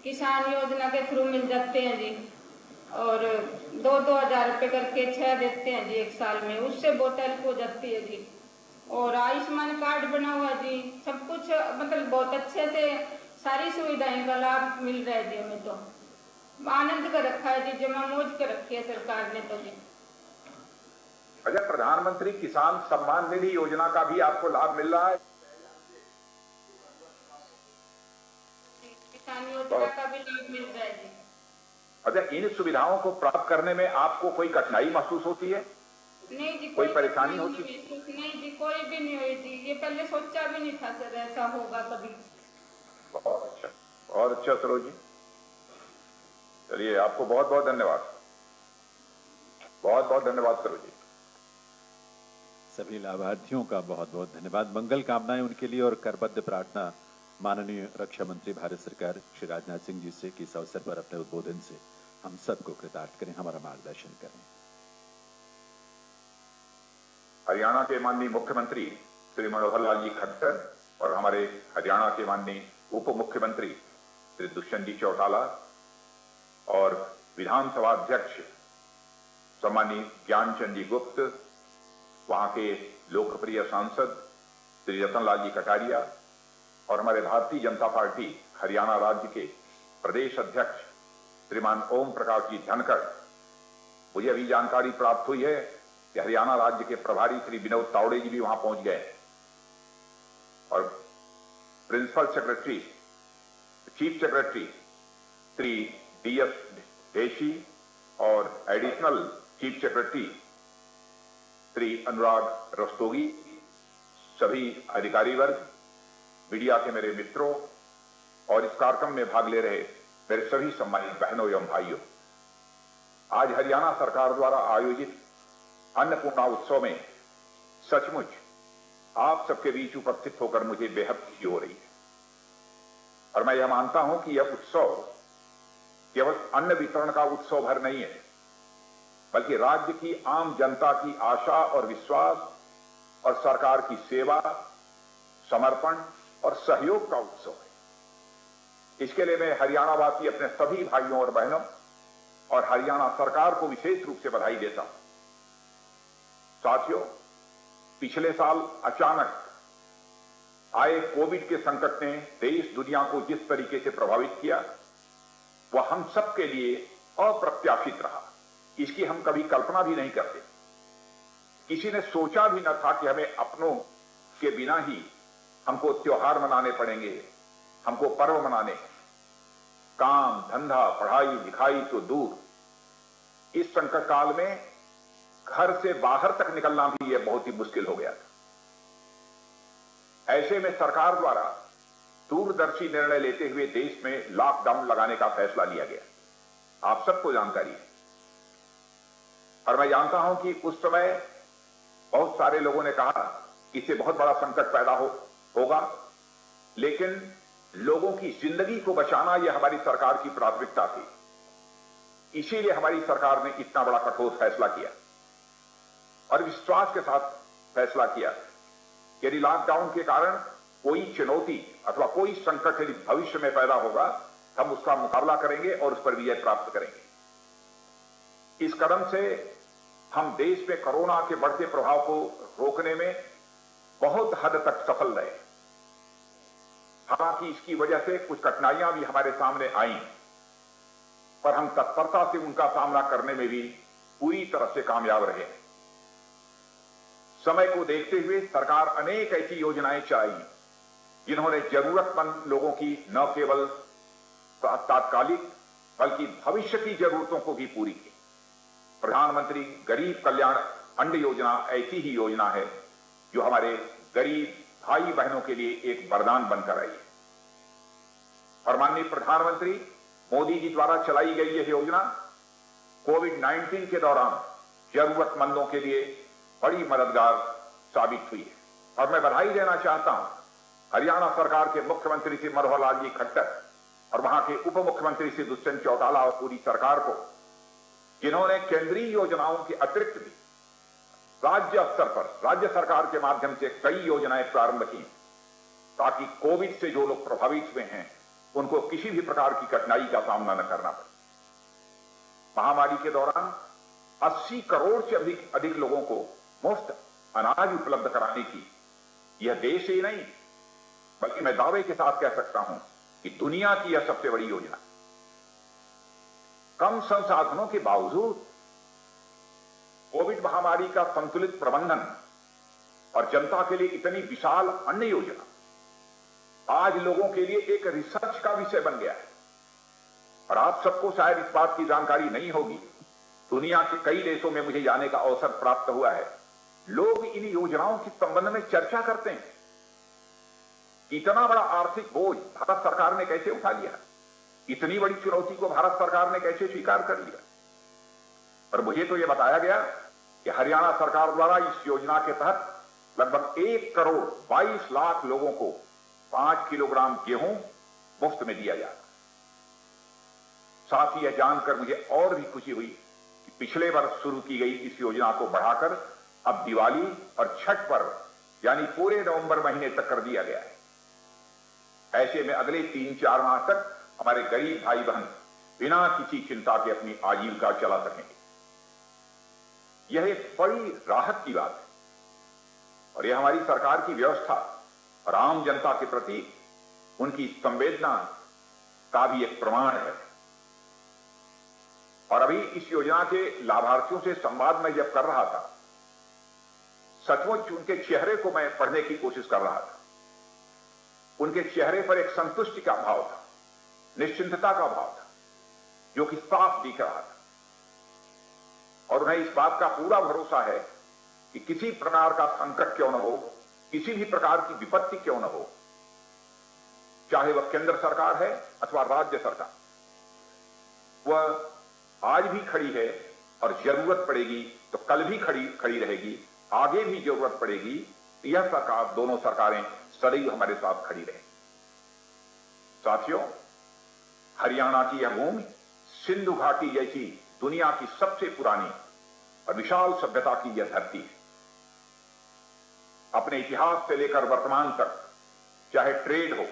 किसान योजना के थ्रू मिल जाते हैं जी। और 2-2 हजार रुपये करके 6 देते हैं जी एक साल में, उससे बहुत हेल्प हो जाती है जी। और आयुष्मान कार्ड बना हुआ जी, सब कुछ मतलब बहुत अच्छे से सारी सुविधाएं का लाभ मिल रहा है जी। हमें तो आनंद कर रखा है जी, जमा मौज कर रखी है सरकार ने तो जी। अच्छा, प्रधानमंत्री किसान सम्मान निधि योजना का भी आपको लाभ मिल रहा है? किसान योजना का भी लाभ मिल रहा है जी। अच्छा, इन सुविधाओं को प्राप्त करने में आपको कोई कठिनाई महसूस होती है? नहीं जी, कोई परेशानी होती है? नहीं जी, कोई भी नहीं हुई जी। ये पहले सोचा भी नहीं था सर ऐसा होगा कभी। बहुत अच्छा सरोज जी, चलिए आपको बहुत बहुत धन्यवाद, बहुत बहुत धन्यवाद सरोज जी। सभी लाभार्थियों का बहुत बहुत धन्यवाद। मंगल कामनाएं उनके लिए और करबद्ध प्रार्थना माननीय रक्षा मंत्री भारत सरकार श्री राजनाथ सिंह जी से कि इस अवसर पर अपने उद्बोधन से हम सबको कृतार्थ करें, हमारा मार्गदर्शन करें। हरियाणा के माननीय मुख्यमंत्री श्री मनोहर लाल जी खट्टर और हमारे हरियाणा के माननीय उप मुख्यमंत्री श्री दुष्यंत जी चौटाला और विधानसभा अध्यक्ष सम्मानीय ज्ञानचंद जी गुप्त, वहां के लोकप्रिय सांसद श्री रतनलाल जी कटारिया और हमारे भारतीय जनता पार्टी हरियाणा राज्य के प्रदेश अध्यक्ष श्रीमान ओम प्रकाश जी धनखड़। मुझे अभी जानकारी प्राप्त हुई है कि हरियाणा राज्य के प्रभारी श्री विनोद तावड़े जी भी वहां पहुंच गए और principal secretary, chief secretary Shri DS Deshi और additional chief secretary Shri Anurag Rastogi, सभी अधिकारी वर्ग, मीडिया के मेरे मित्रों और इस कार्यक्रम में भाग ले रहे मेरे सभी सम्मानित बहनों एवं भाइयों, आज हरियाणा सरकार द्वारा आयोजित अन्नपूर्णा उत्सव में सचमुच आप सबके बीच उपस्थित होकर मुझे बेहद खुशी हो रही है। और मैं यह मानता हूं कि यह उत्सव केवल अन्न वितरण का उत्सव भर नहीं है, बल्कि राज्य की आम जनता की आशा और विश्वास और सरकार की सेवा, समर्पण और सहयोग का उत्सव है। इसके लिए मैं हरियाणा वासी अपने सभी भाइयों और बहनों और हरियाणा सरकार को विशेष रूप से बधाई देता हूं। साथियों, पिछले साल अचानक आए कोविड के संकट ने देश दुनिया को जिस तरीके से प्रभावित किया वह हम सब के लिए अप्रत्याशित रहा। इसकी हम कभी कल्पना भी नहीं करते। किसी ने सोचा भी न था कि हमें अपनों के बिना ही हमको त्योहार मनाने पड़ेंगे, हमको पर्व मनाने, काम धंधा पढ़ाई लिखाई तो दूर, इस संकट काल में घर से बाहर तक निकलना भी यह बहुत ही मुश्किल हो गया था। ऐसे में सरकार द्वारा दूरदर्शी निर्णय लेते हुए देश में लॉकडाउन लगाने का फैसला लिया गया। आप सबको जानकारी है और मैं जानता हूं कि उस समय बहुत सारे लोगों ने कहा कि इससे बहुत बड़ा संकट पैदा होगा, लेकिन लोगों की जिंदगी को बचाना यह हमारी सरकार की प्राथमिकता थी। इसीलिए हमारी सरकार ने इतना बड़ा कठोर फैसला किया और विश्वास के साथ फैसला किया कि यदि लॉकडाउन के कारण कोई चुनौती अथवा कोई संकट यदि भविष्य में पैदा होगा, हम उसका मुकाबला करेंगे और उस पर विजय प्राप्त करेंगे। इस कदम से हम देश में कोरोना के बढ़ते प्रभाव को रोकने में बहुत हद तक सफल रहे। हालांकि इसकी वजह से कुछ कठिनाइयां भी हमारे सामने आईं, पर हम तत्परता से उनका सामना करने में भी पूरी तरह से कामयाब रहे। समय को देखते हुए सरकार अनेक ऐसी योजनाएं चलाई जिन्होंने जरूरतमंद लोगों की न केवल तात्कालिक बल्कि भविष्य की जरूरतों को भी पूरी की। प्रधानमंत्री गरीब कल्याण अन्न योजना ऐसी ही योजना है जो हमारे गरीब भाई बहनों के लिए एक वरदान बनकर आई है। और माननीय प्रधानमंत्री मोदी जी द्वारा चलाई गई यह योजना कोविड-19 के दौरान जरूरतमंदों के लिए बड़ी मददगार साबित हुई है। और मैं बधाई देना चाहता हूं हरियाणा सरकार के मुख्यमंत्री श्री मनोहर लाल जी खट्टर और वहां के उप मुख्यमंत्री श्री दुष्यंत चौटाला और पूरी सरकार को, जिन्होंने केंद्रीय योजनाओं के अतिरिक्त भी राज्य स्तर पर राज्य सरकार के माध्यम से कई योजनाएं प्रारंभ की, ताकि कोविड से जो लोग प्रभावित हुए हैं उनको किसी भी प्रकार की कठिनाई का सामना न करना पड़े। महामारी के दौरान 80 करोड़ से अधिक लोगों को मुफ्त अनाज उपलब्ध कराने की यह देश ही नहीं, बल्कि मैं दावे के साथ कह सकता हूं कि दुनिया की यह सबसे बड़ी योजना। कम संसाधनों के बावजूद कोविड महामारी का संतुलित प्रबंधन और जनता के लिए इतनी विशाल अन्न योजना आज लोगों के लिए एक रिसर्च का विषय बन गया है। और आप सबको शायद इस बात की जानकारी नहीं होगी, दुनिया के कई देशों में मुझे जाने का अवसर प्राप्त हुआ है। लोग इन योजनाओं के संबंध में चर्चा करते हैं। इतना बड़ा आर्थिक बोझ भारत सरकार ने कैसे उठा लिया, इतनी बड़ी चुनौती को भारत सरकार ने कैसे स्वीकार कर लिया। और मुझे तो यह बताया गया कि हरियाणा सरकार द्वारा इस योजना के तहत लगभग 1 करोड़ 22 लाख लोगों को 5 किलोग्राम गेहूं मुफ्त में दिया जाएगा। साथ ही यह जानकर मुझे और भी खुशी हुई कि पिछले वर्ष शुरू की गई इस योजना को बढ़ाकर अब दिवाली और छठ पर्व यानी पूरे नवंबर महीने तक कर दिया गया है। ऐसे में अगले 3-4 माह तक हमारे गरीब भाई बहन बिना किसी चिंता के अपनी आजीविका चला सकेंगे। यह एक बड़ी राहत की बात है और यह हमारी सरकार की व्यवस्था और आम जनता के प्रति उनकी संवेदना का भी एक प्रमाण है। और अभी इस योजना के लाभार्थियों से संवाद में जब कर रहा था, सचमुच उनके चेहरे को मैं पढ़ने की कोशिश कर रहा था। उनके चेहरे पर एक संतुष्टि का भाव था, निश्चिंतता का भाव था, जो कि साफ दिख रहा था। और उन्हें इस बात का पूरा भरोसा है कि किसी प्रकार का संकट क्यों न हो, किसी भी प्रकार की विपत्ति क्यों न हो, चाहे वह केंद्र सरकार है अथवा राज्य सरकार, वह आज भी खड़ी है और जरूरत पड़ेगी तो कल भी खड़ी रहेगी, आगे भी जरूरत पड़ेगी तो यह सरकार, दोनों सरकारें सदैव हमारे साथ खड़ी रहेंगी। साथियों, हरियाणा की यह भूमि सिंधु घाटी जैसी दुनिया की सबसे पुरानी और विशाल सभ्यता की यह धरती है। अपने इतिहास से लेकर वर्तमान तक, चाहे ट्रेड हो,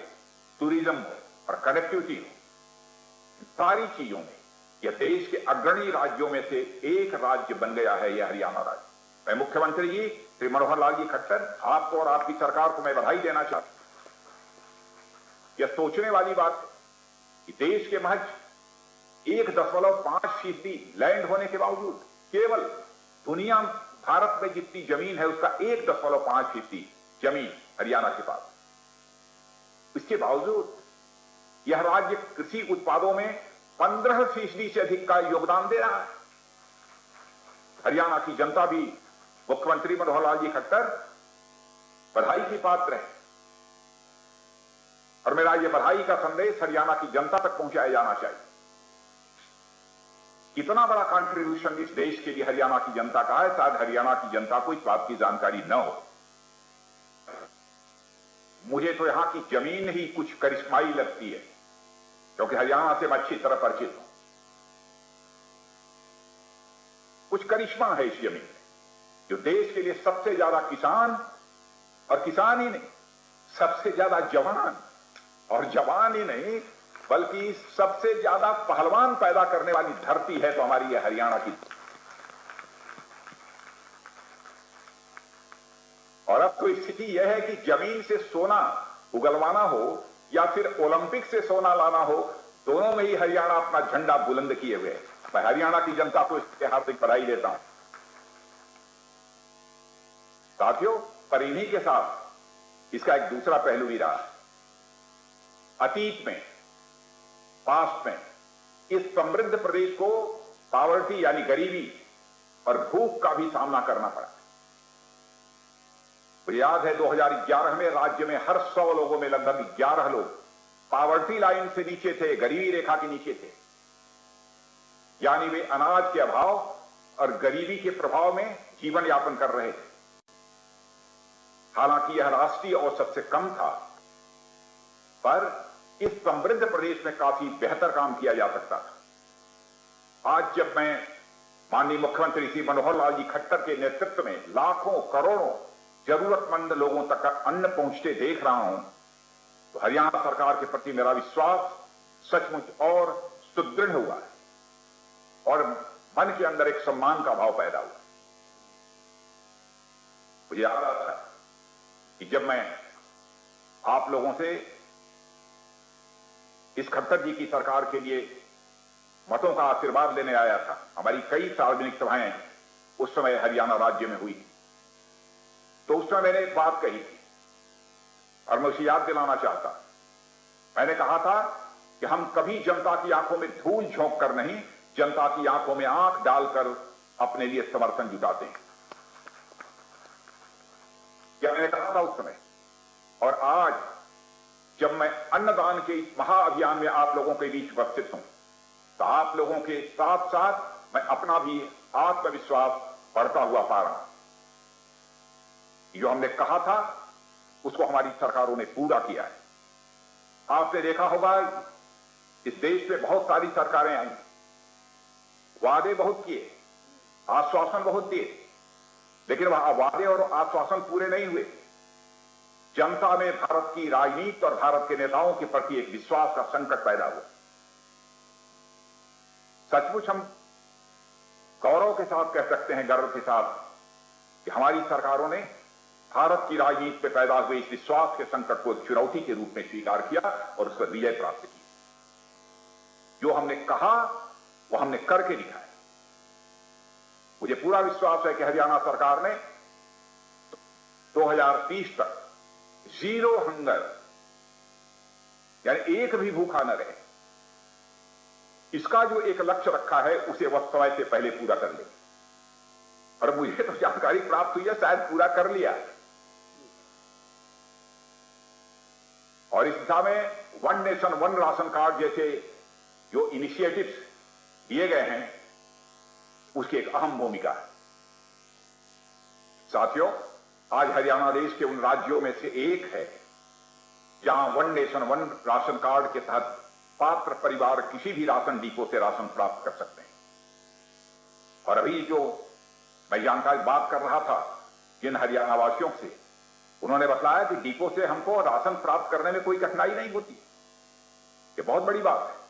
टूरिज्म हो और कनेक्टिविटी हो, सारी चीजों में यह देश के अग्रणी राज्यों में से एक राज्य बन गया है यह हरियाणा राज्य। मैं मुख्यमंत्री जी श्री मनोहर लाल जी खट्टर, आपको और आपकी सरकार को मैं बधाई देना चाहता हूं। यह सोचने वाली बात है कि देश के महज 1.5% लैंड होने के बावजूद केवल दुनिया भारत में जितनी जमीन है उसका 1.5% जमीन हरियाणा के पास। इसके बावजूद यह राज्य कृषि उत्पादों में 15% से अधिक का योगदान दे रहा है। हरियाणा की जनता भी मुख्यमंत्री मनोहर लाल जी खट्टर बधाई की पात्र है और मेरा यह बधाई का संदेश हरियाणा की जनता तक पहुंचाया जाना चाहिए। कितना बड़ा कंट्रीब्यूशन इस देश के लिए हरियाणा की जनता का है, शायद हरियाणा की जनता को इस बात की जानकारी न हो। मुझे तो यहां की जमीन ही कुछ करिश्माई लगती है, क्योंकि हरियाणा से मैं अच्छी तरह परिचित हूं। कुछ करिश्मा है इस जमीन में, जो देश के लिए सबसे ज्यादा किसान, और किसान ही नहीं, सबसे ज्यादा जवान, और जवान ही नहीं बल्कि सबसे ज्यादा पहलवान पैदा करने वाली धरती है तो हमारी यह हरियाणा की। और अब तो स्थिति यह है कि जमीन से सोना उगलवाना हो या फिर ओलंपिक से सोना लाना हो, दोनों में ही हरियाणा अपना झंडा बुलंद किए हुए है। मैं हरियाणा की जनता को इसके हार्दिक बधाई देता हूं। साथियों, पर इन्हीं के साथ इसका एक दूसरा पहलू भी रहा। अतीत में, पास्ट में इस समृद्ध प्रदेश को पॉवर्टी यानी गरीबी और भूख का भी सामना करना पड़ा। मुझे याद है 2011 में राज्य में हर 100 लोगों में लगभग 11 लोग पॉवर्टी लाइन से नीचे थे, गरीबी रेखा के नीचे थे, यानी वे अनाज के अभाव और गरीबी के प्रभाव में जीवन यापन कर रहे थे। हालांकि यह राष्ट्रीय औसत से कम था, पर इस समृद्ध प्रदेश में काफी बेहतर काम किया जा सकता था। आज जब मैं माननीय मुख्यमंत्री श्री मनोहर लाल जी खट्टर के नेतृत्व में लाखों करोड़ों जरूरतमंद लोगों तक अन्न पहुंचते देख रहा हूं, तो हरियाणा सरकार के प्रति मेरा विश्वास सचमुच और सुदृढ़ हुआ है और मन के अंदर एक सम्मान का भाव पैदा हुआ। मुझे याद आता है कि जब मैं आप लोगों से इस खट्टर जी की सरकार के लिए मतों का आशीर्वाद लेने आया था, हमारी कई सार्वजनिक सभाएं उस समय हरियाणा राज्य में हुई, तो उस समय मैंने एक बात कही थी और मैं उसे याद दिलाना चाहता। मैंने कहा था कि हम कभी जनता की आंखों में धूल झोंक कर नहीं, जनता की आंखों में आंख डालकर अपने लिए समर्थन जुटाते हैं। क्या मैंने कहा था उस समय? और आज जब मैं अन्नदान के इस महाअभियान में आप लोगों के बीच उपस्थित हूं, तो आप लोगों के साथ साथ मैं अपना भी आत्मविश्वास बढ़ता हुआ पा रहा हूं। जो हमने कहा था उसको हमारी सरकारों ने पूरा किया है। आपने देखा होगा इस देश में बहुत सारी सरकारें आई, वादे बहुत किए, आश्वासन बहुत दिए, लेकिन वह वादे और आश्वासन पूरे नहीं हुए। जनता में भारत की राजनीति और भारत के नेताओं के प्रति एक विश्वास का संकट पैदा हुआ। सचमुच हम गौरव के साथ कह सकते हैं, गर्व के साथ, कि हमारी सरकारों ने भारत की राजनीति में पैदा हुए इस विश्वास के संकट को एक चुनौती के रूप में स्वीकार किया और उस पर विजय प्राप्त की। जो हमने कहा वो हमने करके दिखाया। मुझे पूरा विश्वास है कि हरियाणा सरकार ने 2030 तक जीरो हंगर, यानी एक भी भूखा न रहे, इसका जो एक लक्ष्य रखा है उसे वह समय से पहले पूरा कर ले। और मुझे तो जानकारी प्राप्त हुई है शायद पूरा कर लिया। और इस दिशा में one nation one ration card जैसे जो इनिशिएटिव्स दिए गए हैं उसकी एक अहम भूमिका है। साथियों, आज हरियाणा देश के उन राज्यों में से एक है जहां one nation one ration card के तहत पात्र परिवार किसी भी राशन डिपो से राशन प्राप्त कर सकते हैं। और अभी जो मैं जानकारी बात कर रहा था जिन हरियाणा वासियों से, उन्होंने बताया कि डिपो से हमको राशन प्राप्त करने में कोई कठिनाई नहीं होती। ये बहुत बड़ी बात है।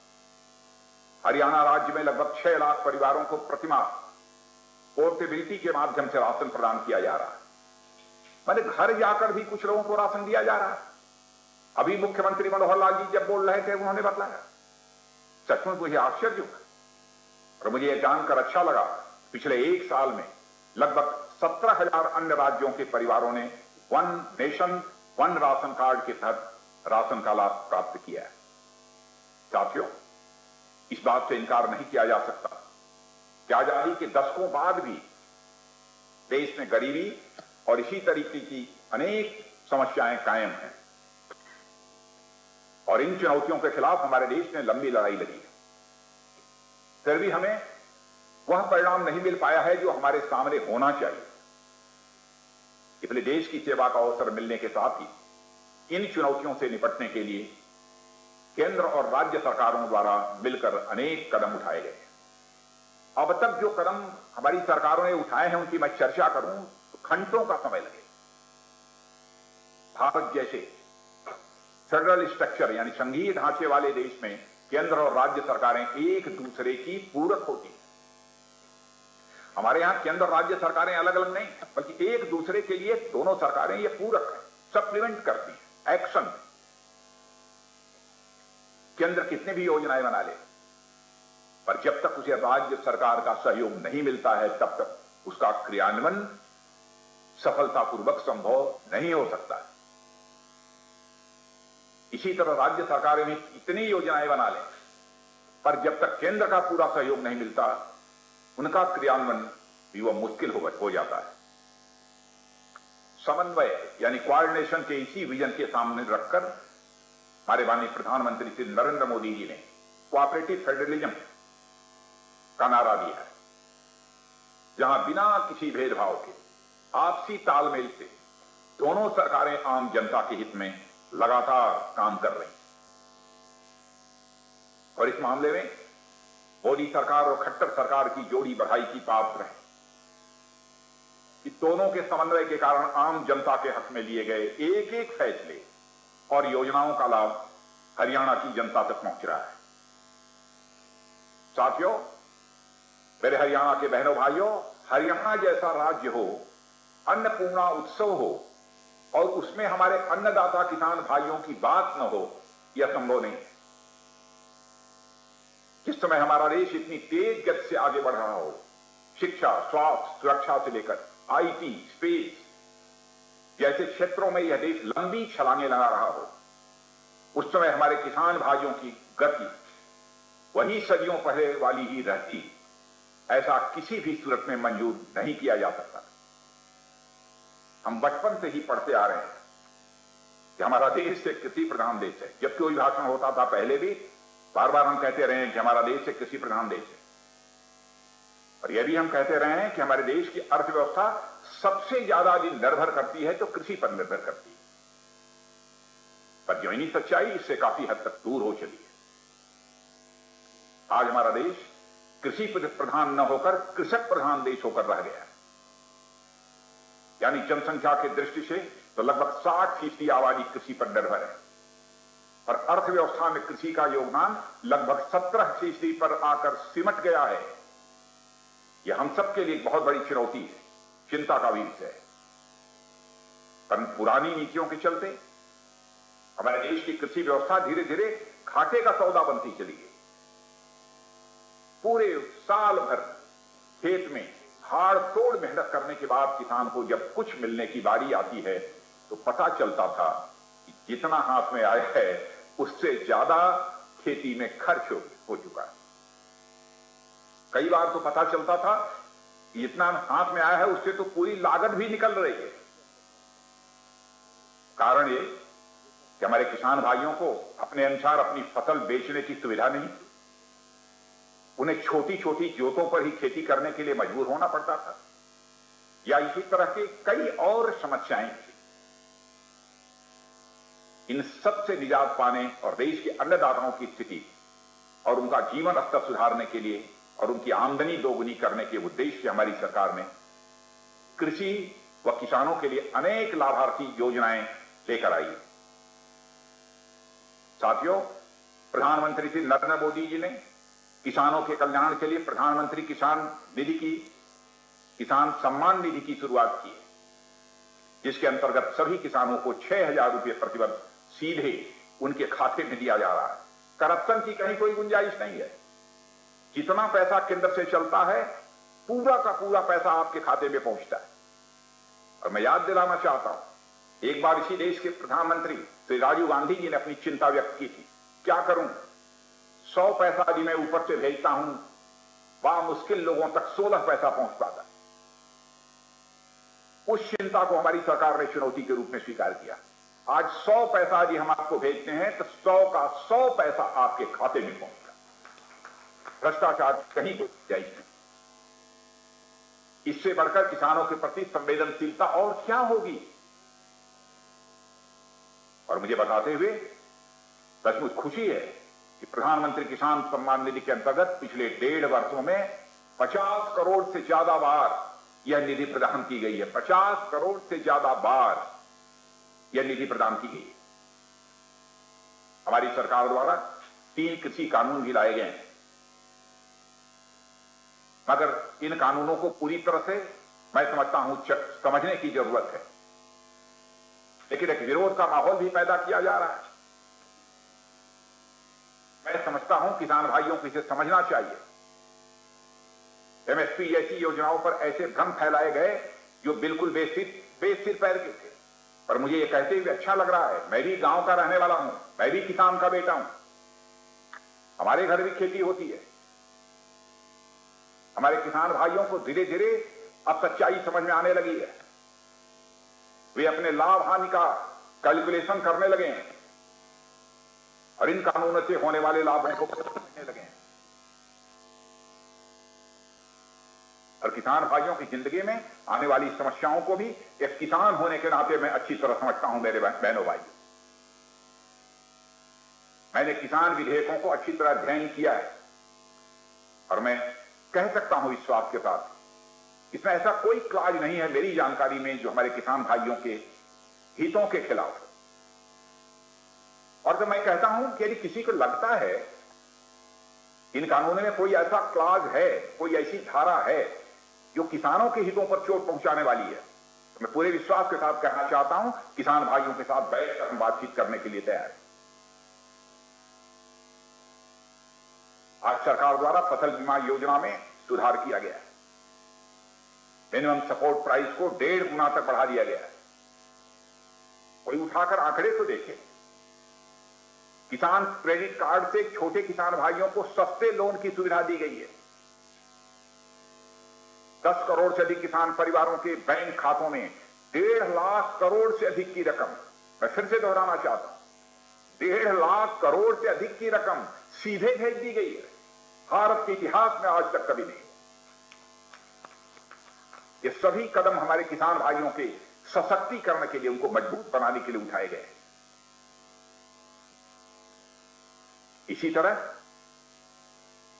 हरियाणा राज्य में लगभग 6 लाख परिवारों को प्रतिमाह पोर्टेबिलिटी के माध्यम से राशन प्रदान किया जा रहा है। मैंने घर जाकर भी कुछ लोगों को राशन दिया जा रहा है। अभी मुख्यमंत्री मनोहर लाल जी जब बोल रहे थे उन्होंने बताया, सचमुच मुझे आश्चर्य हुआ और मुझे यह जानकर अच्छा लगा। पिछले 1 साल में लगभग 17,000 अन्य राज्यों के परिवारों ने one nation one ration card के तहत राशन का लाभ प्राप्त किया है। साथियों, इस बात से इनकार नहीं किया जा सकता कि आजादी के दशकों बाद भी देश में गरीबी और इसी तरीके की अनेक समस्याएं कायम हैं और इन चुनौतियों के खिलाफ हमारे देश ने लंबी लड़ाई लड़ी है। फिर भी हमें वह परिणाम नहीं मिल पाया है जो हमारे सामने होना चाहिए। इसलिए देश की सेवा का अवसर मिलने के साथ ही इन चुनौतियों से निपटने के लिए केंद्र और राज्य सरकारों द्वारा मिलकर अनेक कदम उठाए गए हैं। अब तक जो कदम हमारी सरकारों ने उठाए हैं उनकी मैं चर्चा करूं तो घंटों का समय लगेगा। भारत जैसे फेडरल स्ट्रक्चर यानी संघीय ढांचे वाले देश में केंद्र और राज्य सरकारें एक दूसरे की पूरक होती हैं। हमारे यहां केंद्र और राज्य सरकारें अलग अलग नहीं है, बल्कि एक दूसरे के लिए दोनों सरकारें ये पूरक है, सप्लीमेंट करती है एक्शन में। केंद्र कितने भी योजनाएं बना ले, पर जब तक उसे राज्य सरकार का सहयोग नहीं मिलता है तब तक उसका क्रियान्वयन सफलतापूर्वक संभव नहीं हो सकता है। इसी तरह राज्य सरकारें भी कितनी योजनाएं बना लें, पर जब तक केंद्र का पूरा सहयोग नहीं मिलता उनका क्रियान्वयन भी वह मुश्किल हो जाता है। समन्वय यानी कोऑर्डिनेशन के इसी विजन के सामने रखकर हमारे माननीय प्रधानमंत्री श्री नरेंद्र मोदी जी ने कोऑपरेटिव फेडरलिज्म का नारा दिया है, जहां बिना किसी भेदभाव के आपसी तालमेल से दोनों सरकारें आम जनता के हित में लगातार काम कर रही हैं। और इस मामले में मोदी सरकार और खट्टर सरकार की जोड़ी बधाई की पात्र है कि दोनों के समन्वय के कारण आम जनता के हक में लिए गए एक एक फैसले और योजनाओं का लाभ हरियाणा की जनता तक पहुंच रहा है। साथियों, मेरे हरियाणा के बहनों भाइयों, हरियाणा जैसा राज्य हो, अन्नपूर्णा उत्सव हो और उसमें हमारे अन्नदाता किसान भाइयों की बात न हो, यह संभव नहीं है। जिस समय हमारा देश इतनी तेज गति से आगे बढ़ रहा हो, शिक्षा, स्वास्थ्य, सुरक्षा से लेकर आईटी, स्पेस जैसे क्षेत्रों में यह देश लंबी छलांगे लगा रहा हो, उस समय हमारे किसान भाइयों की गति वही सदियों पहले वाली ही रहती, ऐसा किसी भी सूरत में मंजूर नहीं किया जा सकता। हम बचपन से ही पढ़ते आ रहे हैं कि हमारा देश एक कृषि प्रधान देश है। जब कोई भाषण होता था पहले भी बार बार हम कहते रहे हैं कि हमारा देश एक कृषि प्रधान देश है, और यह भी हम कहते रहे हैं कि हमारे देश की अर्थव्यवस्था सबसे ज्यादा निर्भर करती है तो कृषि पर निर्भर करती है। पर जमीनी सच्चाई इससे काफी हद तक दूर हो चली है। आज हमारा देश कृषि प्रधान न होकर कृषक प्रधान देश होकर रह गया है। यानी जनसंख्या की दृष्टि से तो लगभग 60% आबादी कृषि पर निर्भर है, और अर्थव्यवस्था में कृषि का योगदान लगभग 17% पर आकर सिमट गया है। यह हम सबके लिए बहुत बड़ी चुनौती है, चिंता का विषय है। पर पुरानी नीतियों के चलते हमारे देश की कृषि व्यवस्था धीरे धीरे घाटे का सौदा बनती चली गई। पूरे साल भर खेत में हाड़ तोड़ मेहनत करने के बाद किसान को जब कुछ मिलने की बारी आती है तो पता चलता था कि जितना हाथ में आया है उससे ज्यादा खेती में खर्च हो चुका है। कई बार तो पता चलता था कि जितना हाथ में आया है उससे तो पूरी लागत भी निकल रही है। कारण ये कि हमारे किसान भाइयों को अपने अनुसार अपनी फसल बेचने की सुविधा नहीं, उन्हें छोटी छोटी जोतों पर ही खेती करने के लिए मजबूर होना पड़ता था, या इसी तरह के कई और समस्याएं थी। इन सब से निजात पाने और देश के अन्नदाताओं की स्थिति और उनका जीवन स्तर सुधारने के लिए और उनकी आमदनी दोगुनी करने के उद्देश्य से हमारी सरकार ने कृषि व किसानों के लिए अनेक लाभार्थी योजनाएं लेकर आई। साथियों, प्रधानमंत्री श्री नरेंद्र मोदी जी ने किसानों के कल्याण के लिए प्रधानमंत्री किसान सम्मान निधि की शुरुआत की है, जिसके अंतर्गत सभी किसानों को 6,000 रुपये प्रतिवर्ष सीधे उनके खाते में दिया जा रहा है। करप्शन की कहीं कोई गुंजाइश नहीं है। जितना पैसा केंद्र से चलता है पूरा का पूरा पैसा आपके खाते में पहुंचता है। और मैं याद दिलाना चाहता हूं, एक बार इसी देश के प्रधानमंत्री श्री राजीव गांधी जी ने अपनी चिंता व्यक्त की थी, क्या करूं, 100 पैसा यदि मैं ऊपर से भेजता हूं वहां मुश्किल लोगों तक 16 पैसा पहुंच पाता। उस चिंता को हमारी सरकार ने चुनौती के रूप में स्वीकार किया। आज 100 पैसा यदि हम आपको भेजते हैं तो 100 का 100 पैसा आपके खाते में पहुंचता। भ्रष्टाचार कहीं कोई जायज नहीं। इससे बढ़कर किसानों के प्रति संवेदनशीलता और क्या होगी। और मुझे बताते हुए सचमुच खुशी है कि प्रधानमंत्री किसान सम्मान निधि के अंतर्गत पिछले 1.5 वर्षों में 50 करोड़ से ज्यादा बार यह निधि प्रदान की गई है। 50 करोड़ से ज्यादा बार यह निधि प्रदान की गई है। हमारी सरकार द्वारा 3 कृषि कानून भी लाए गए हैं, मगर इन कानूनों को पूरी तरह से मैं समझता हूं समझने की जरूरत है। लेकिन एक विरोध का माहौल भी पैदा किया जा रहा है। मैं समझता हूं किसान भाइयों को इसे समझना चाहिए। एमएसपी जैसी योजनाओं पर ऐसे भ्रम फैलाए गए जो बिल्कुल बेसिर पैर के थे। पर मुझे यह कहते हुए अच्छा लग रहा है, मैं भी गांव का रहने वाला हूं, मैं भी किसान का बेटा हूं, हमारे घर भी खेती होती है। हमारे किसान भाइयों को धीरे धीरे अब सच्चाई समझ में आने लगी है। वे अपने लाभ हानि का कैलकुलेशन करने लगे हैं और इन कानूनों से होने वाले लाभों को समझने लगे हैं। और किसान भाइयों की जिंदगी में आने वाली समस्याओं को भी एक किसान होने के नाते मैं अच्छी तरह समझता हूं। मेरे बहनों भाई, मैंने किसान विधेयकों को अच्छी तरह अध्ययन किया है और मैं कह सकता हूं विश्वास के साथ इसमें ऐसा कोई क्लॉज नहीं है मेरी जानकारी में जो हमारे किसान भाइयों के हितों के खिलाफ। और तो मैं कहता हूं कि यदि किसी को लगता है इन कानूनों में कोई ऐसा क्लॉज है, कोई ऐसी धारा है जो किसानों के हितों पर चोट पहुंचाने वाली है, तो मैं पूरे विश्वास के साथ कहना चाहता हूं किसान भाइयों के साथ बैठकर हम बातचीत करने के लिए तैयार हैं। आज सरकार द्वारा फसल बीमा योजना में सुधार किया गया है। मिनिमम सपोर्ट प्राइस को 1.5 गुना तक बढ़ा दिया गया है। कोई उठाकर आंकड़े तो देखे। किसान क्रेडिट कार्ड से छोटे किसान भाइयों को सस्ते लोन की सुविधा दी गई है। 10 करोड़ से अधिक किसान परिवारों के बैंक खातों में 1.5 लाख करोड़ से अधिक की रकम, मैं फिर से दोहराना चाहता हूं, 1.5 लाख करोड़ से अधिक की रकम सीधे भेज दी गई है। भारत के इतिहास में आज तक कभी नहीं। ये सभी कदम हमारे किसान भाइयों के सशक्तिकरण के लिए, उनको मजबूत बनाने के लिए उठाए गए। इसी तरह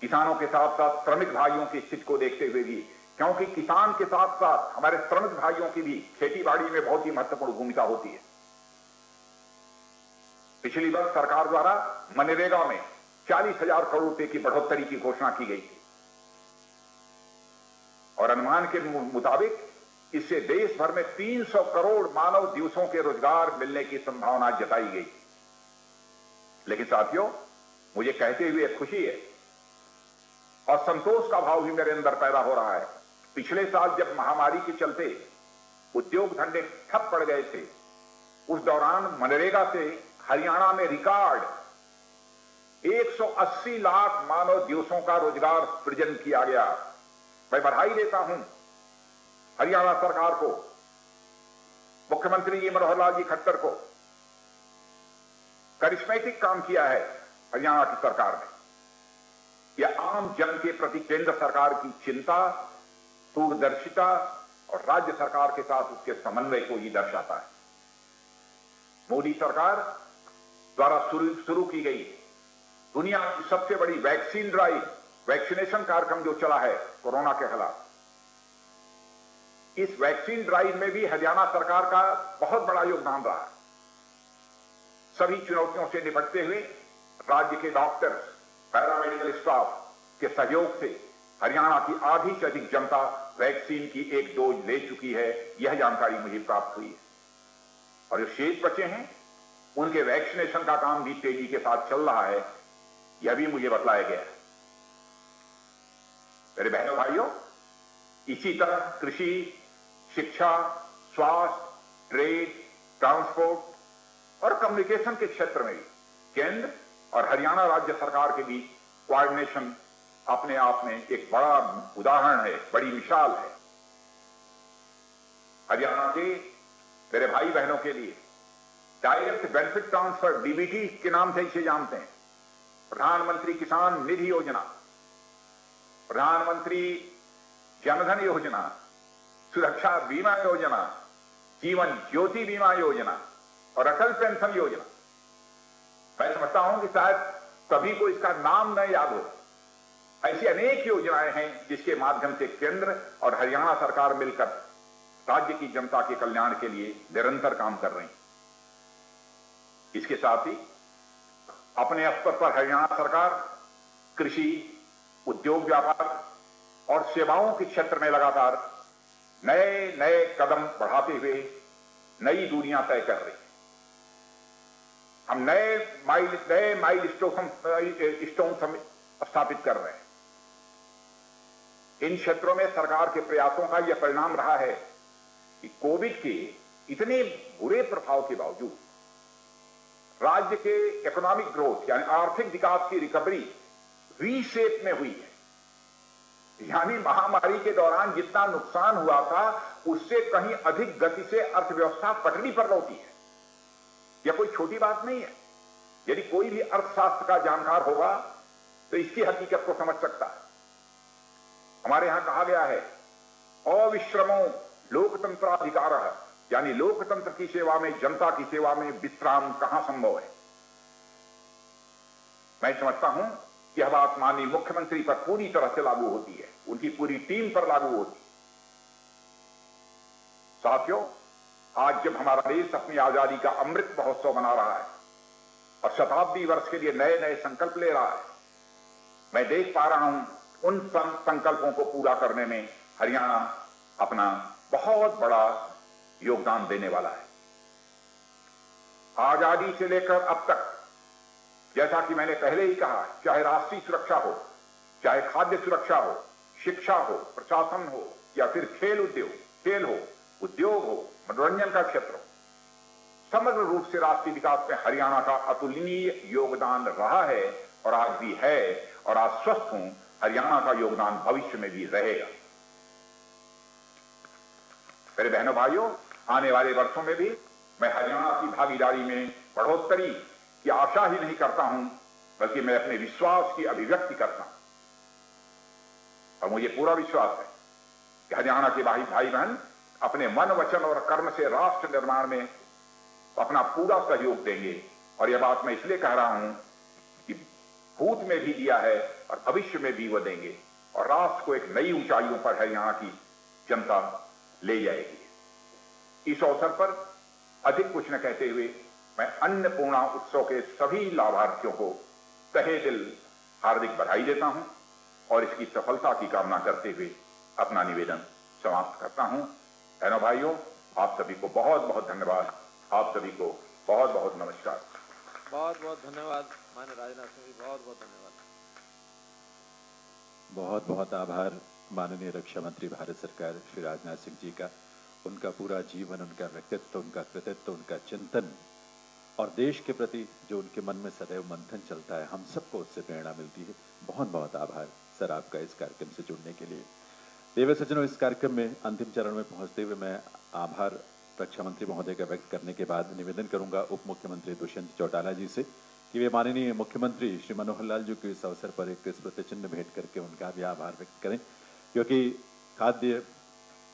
किसानों के साथ साथ श्रमिक भाइयों की स्थिति को देखते हुए भी, क्योंकि किसान के साथ साथ हमारे श्रमिक भाइयों की भी खेती बाड़ी में बहुत ही महत्वपूर्ण भूमिका होती है। पिछली बार सरकार द्वारा मनरेगा में 40,000 करोड़ रुपए की बढ़ोतरी की घोषणा की गई थी और अनुमान के मुताबिक इससे देश भर में 300 करोड़ मानव दिवसों के रोजगार मिलने की संभावना जताई गई। लेकिन साथियों, मुझे कहते हुए खुशी है और संतोष का भाव भी मेरे अंदर पैदा हो रहा है। पिछले साल जब महामारी के चलते उद्योग धंधे ठप पड़ गए थे, उस दौरान मनरेगा से हरियाणा में रिकॉर्ड 180 लाख मानव दिवसों का रोजगार सृजन किया गया। मैं बधाई देता हूं हरियाणा सरकार को, मुख्यमंत्री जी मनोहर लाल जी खट्टर को। करिश्मेटिक काम किया है हरियाणा की सरकार ने। यह आम जन के प्रति केंद्र सरकार की चिंता, दूरदर्शिता और राज्य सरकार के साथ उसके समन्वय को ही दर्शाता है। मोदी सरकार द्वारा शुरू की गई दुनिया की सबसे बड़ी वैक्सीन ड्राइव, वैक्सीनेशन कार्यक्रम जो चला है कोरोना के खिलाफ, इस वैक्सीन ड्राइव में भी हरियाणा सरकार का बहुत बड़ा योगदान रहा है। सभी चुनौतियों से निपटते हुए राज्य के डॉक्टर्स, पैरामेडिकल स्टाफ के सहयोग से हरियाणा की आधी से अधिक जनता वैक्सीन की 1 डोज ले चुकी है, यह जानकारी मुझे प्राप्त हुई है। और जो शेष बचे हैं उनके वैक्सीनेशन का काम भी तेजी के साथ चल रहा है, यह भी मुझे बतलाया गया है। मेरे बहनों भाइयों, इसी तरह कृषि, शिक्षा, स्वास्थ्य, ट्रेड, ट्रांसपोर्ट और कम्युनिकेशन के क्षेत्र में भी केंद्र और हरियाणा राज्य सरकार के बीच कोऑर्डिनेशन अपने आप में एक बड़ा उदाहरण है, बड़ी मिसाल है। हरियाणा के मेरे भाई बहनों के लिए डायरेक्ट बेनिफिट ट्रांसफर, डीबीटी के नाम से इसे जानते हैं, प्रधानमंत्री किसान निधि योजना, प्रधानमंत्री जनधन योजना, सुरक्षा बीमा योजना, जीवन ज्योति बीमा योजना और अटल पेंशन योजना। मैं समझता हूं कि शायद सभी को इसका नाम न याद हो। ऐसी अनेक योजनाएं हैं जिसके माध्यम से केंद्र और हरियाणा सरकार मिलकर राज्य की जनता के कल्याण के लिए निरंतर काम कर रही है। इसके साथ ही अपने स्तर पर हरियाणा सरकार कृषि, उद्योग, व्यापार और सेवाओं के क्षेत्र में लगातार नए नए कदम बढ़ाते हुए नई दूरियां तय कर रही है। हम नए माइलस्टोन स्थापित कर रहे हैं। इन क्षेत्रों में सरकार के प्रयासों का यह परिणाम रहा है कि कोविड के इतने बुरे प्रभाव के बावजूद राज्य के इकोनॉमिक ग्रोथ यानी आर्थिक विकास की रिकवरी वी शेप में हुई है। यानी महामारी के दौरान जितना नुकसान हुआ था उससे कहीं अधिक गति से अर्थव्यवस्था पटरी पर लौटी है। यह कोई छोटी बात नहीं है। यदि कोई भी अर्थशास्त्र का जानकार होगा तो इसकी हकीकत को समझ सकता है। हमारे यहां कहा गया है, अविश्रमो लोकतंत्राधिकारः, यानी लोकतंत्र की सेवा में, जनता की सेवा में विश्राम कहां संभव है। मैं समझता हूं कि यह बात माननीय मुख्यमंत्री पर पूरी तरह से लागू होती है, उनकी पूरी टीम पर लागू होती है। साथियों, आज जब हमारा देश अपनी आजादी का अमृत महोत्सव मना रहा है और शताब्दी वर्ष के लिए नए नए संकल्प ले रहा है, मैं देख पा रहा हूं उन संकल्पों को पूरा करने में हरियाणा अपना बहुत बड़ा योगदान देने वाला है। आजादी से लेकर अब तक, जैसा कि मैंने पहले ही कहा, चाहे राष्ट्रीय सुरक्षा हो, चाहे खाद्य सुरक्षा हो, शिक्षा हो, प्रशासन हो, या फिर खेल हो, उद्योग हो, मनोरंजन का क्षेत्र हो, समग्र रूप से राष्ट्रीय विकास में हरियाणा का अतुलनीय योगदान रहा है और आज भी है, और आश्वस्त हूं हरियाणा का योगदान भविष्य में भी रहेगा। मेरे बहनों भाइयों, आने वाले वर्षों में भी मैं हरियाणा की भागीदारी में बढ़ोतरी की आशा ही नहीं करता हूं, बल्कि मैं अपने विश्वास की अभिव्यक्ति करता हूं। और मुझे पूरा विश्वास है कि हरियाणा के भाई बहन अपने मन, वचन और कर्म से राष्ट्र निर्माण में अपना पूरा सहयोग देंगे। और यह बात मैं इसलिए कह रहा हूं कि भूत में भी दिया है और भविष्य में भी वो देंगे, और राष्ट्र को एक नई ऊंचाइयों पर हरियाणा की जनता ले जाएगी। इस अवसर पर अधिक कुछ न कहते हुए मैं अन्नपूर्णा उत्सव के सभी लाभार्थियों को तहे दिल हार्दिक बधाई देता हूं और इसकी सफलता की कामना करते हुए अपना निवेदन समाप्त करता हूं। बहनों भाइयों, आप सभी को बहुत बहुत धन्यवाद, आप सभी को बहुत बहुत नमस्कार। बहुत बहुत धन्यवाद माननीय राजनाथ सिंह जी, बहुत बहुत धन्यवाद। बहुत बहुत आभार माननीय रक्षा मंत्री भारत सरकार श्री राजनाथ सिंह जी का। उनका पूरा जीवन, उनका व्यक्तित्व, उनका कृतित्व, उनका चिंतन और देश के प्रति जो उनके मन में सदैव मंथन चलता है, हम सबको उससे प्रेरणा मिलती है। बहुत बहुत आभार सर आपका इस कार्यक्रम से जुड़ने के लिए। देव सज्जनों, इस कार्यक्रम में अंतिम चरण में पहुंचते हुए मैं आभार रक्षा मंत्री महोदय का व्यक्त करने के बाद निवेदन करूंगा उप मुख्यमंत्री दुष्यंत चौटाला जी से कि वे माननीय मुख्यमंत्री श्री मनोहर लाल जी को इस अवसर पर एक स्मृति चिन्ह भेंट करके उनका भी आभार व्यक्त करें, क्योंकि खाद्य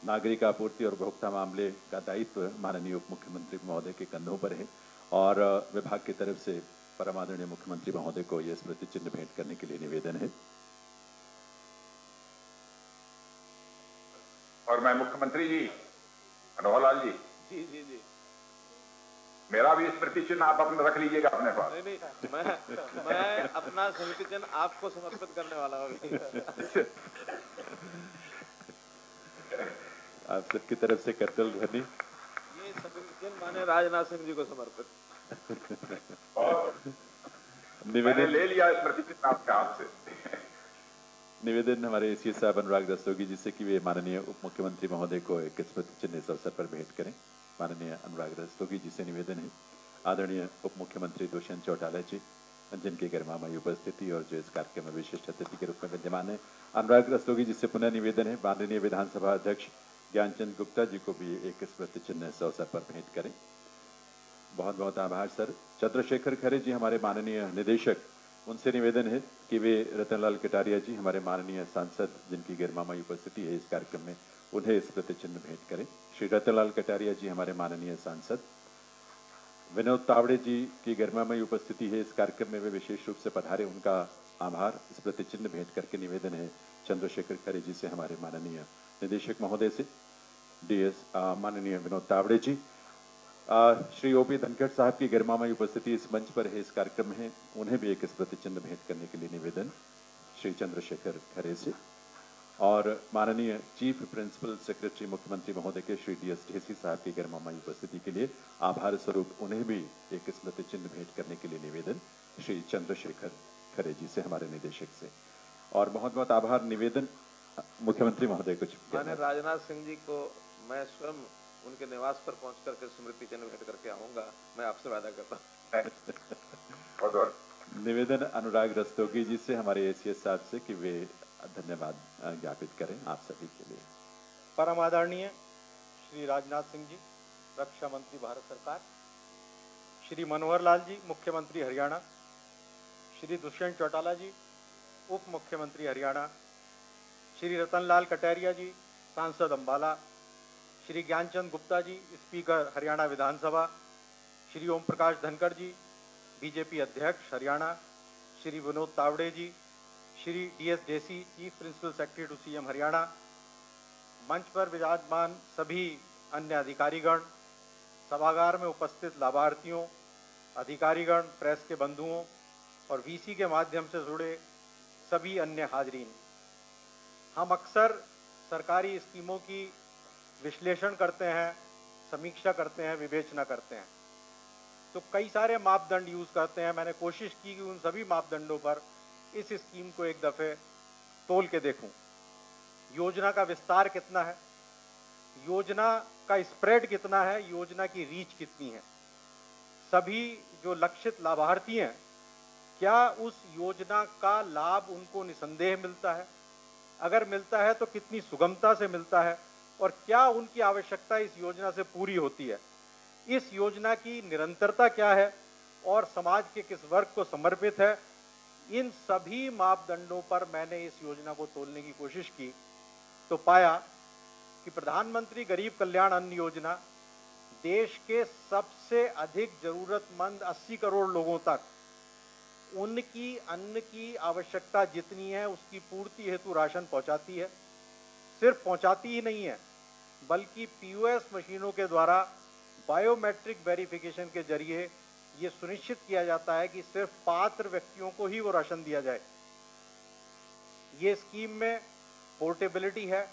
नागरिक आपूर्ति और उपभोक्ता मामले का दायित्व माननीय उप मुख्यमंत्री महोदय के कंधों पर है और विभाग की तरफ से परम आदरणीय मुख्यमंत्री महोदय को यह स्मृति चिन्ह भेंट करने के लिए निवेदन है। और मैं मुख्यमंत्री जी मनोहर लाल जी, जी जी जी, मेरा भी स्मृति चिन्ह आप अपने रख लीजिएगा अपने पास। नहीं, मैं अपना स्मृति चिन्ह आपको समर्पित करने वाला हूँ। आप सबकी तरफ से करतल ध्वनि। ये स्मृति चिन्ह माननीय राजनाथ सिंह जी को समर्पित। मैंने ले लिया स्मृति चिन्ह आपके हाथ से। निवेदन हमारे एसीएस साहब अनुराग रस्तोगी जी से कि वे माननीय उप मुख्यमंत्री महोदय को एक स्मृति चिन्ह इस अवसर पर भेंट करें। माननीय अनुराग रस्तोगी जी से निवेदन है। आदरणीय उप मुख्यमंत्री दुष्यंत चौटाला जी, जिनकी गरिमामयी उपस्थिति और जो इस कार्यक्रम में विशिष्ट अतिथि के रूप में विद्यमान है। अनुराग रस्तोगी जी से पुनः निवेदन है माननीय विधानसभा अध्यक्ष ज्ञानचंद गुप्ता जी को भी एक स्मृति चिन्ह इस अवसर पर भेंट करें। बहुत बहुत आभार सर। चंद्रशेखर खरे जी हमारे माननीय निदेशक, उनसे निवेदन है कि वे रतनलाल कटारिया जी हमारे माननीय सांसद, जिनकी गरिमामयी उपस्थिति है इस कार्यक्रम में, उन्हें स्मृति चिन्ह भेंट करें। श्री रतनलाल कटारिया जी हमारे माननीय सांसद। विनोद तावड़े जी की गरिमामयी उपस्थिति है इस कार्यक्रम में, वे विशेष रूप से पधारे, उनका आभार। स्मृति चिन्ह भेंट करके निवेदन है चंद्रशेखर खरे जी से हमारे माननीय निदेशक महोदय से, डीएस माननीय विनोद तावड़े जी। श्री ओपी धनखड़ साहब की गरिमामयी उपस्थिति इस मंच पर है इस कार्यक्रम में, उन्हें भी एक स्मृति चिन्ह भेंट करने के लिए निवेदन श्री चंद्रशेखर खरे से। और माननीय चीफ प्रिंसिपल सेक्रेटरी मुख्यमंत्री महोदय के श्री डीएस ढेसी साहब की गरिमामयी उपस्थिति के लिए आभार स्वरूप उन्हें भी एक स्मृति चिन्ह भेंट करने के लिए निवेदन श्री चंद्रशेखर खरे जी से, हमारे निदेशक से। और बहुत बहुत आभार निवेदन मुख्यमंत्री महोदय कुछ। माननीय राजनाथ सिंह जी को मैं स्वयं उनके निवास पर पहुंच करके स्मृति चिन्ह भेंट करके आऊंगा, मैं आपसे वादा करता हूँ। निवेदन अनुराग रस्तोगी जी से हमारे एसीएस साहब से कि वे धन्यवाद ज्ञापित करें आप सभी के लिए। परम आदरणीय श्री राजनाथ सिंह जी, रक्षा मंत्री भारत सरकार, श्री मनोहर लाल जी, मुख्यमंत्री हरियाणा, श्री दुष्यंत चौटाला जी, उप मुख्यमंत्री हरियाणा, श्री रतनलाल कटारिया जी, सांसद अम्बाला, श्री ज्ञानचंद गुप्ता जी, स्पीकर हरियाणा विधानसभा, श्री ओम प्रकाश धनखड़ जी, बीजेपी अध्यक्ष हरियाणा, श्री विनोद तावड़े जी, श्री DS जेसी, chief principal secretary to CM Haryana, मंच पर विराजमान सभी अन्य अधिकारीगण, सभागार में उपस्थित लाभार्थियों, अधिकारीगण, प्रेस के बंधुओं और VC के माध्यम से जुड़े सभी अन्य हाजरीन। हम अक्सर सरकारी स्कीमों की विश्लेषण करते हैं, समीक्षा करते हैं, विवेचना करते हैं, तो कई सारे मापदंड यूज करते हैं। मैंने कोशिश की कि उन सभी मापदंडों पर इस स्कीम को एक दफे तोल के देखूं। योजना का विस्तार कितना है, योजना का स्प्रेड कितना है, योजना की रीच कितनी है, सभी जो लक्षित लाभार्थी हैं क्या उस योजना का लाभ उनको निसंदेह मिलता है, अगर मिलता है तो कितनी सुगमता से मिलता है और क्या उनकी आवश्यकता इस योजना से पूरी होती है, इस योजना की निरंतरता क्या है और समाज के किस वर्ग को समर्पित है। इन सभी मापदंडों पर मैंने इस योजना को तोलने की कोशिश की तो पाया कि प्रधानमंत्री गरीब कल्याण अन्न योजना देश के सबसे अधिक जरूरतमंद 80 करोड़ लोगों तक उनकी अन्न की आवश्यकता जितनी है उसकी पूर्ति हेतु राशन पहुंचाती है। सिर्फ पहुंचाती ही नहीं है बल्कि POS मशीनों के द्वारा बायोमेट्रिक वेरिफिकेशन के जरिए ये सुनिश्चित किया जाता है कि सिर्फ पात्र व्यक्तियों को ही वो राशन दिया जाए। ये स्कीम में पोर्टेबिलिटी है,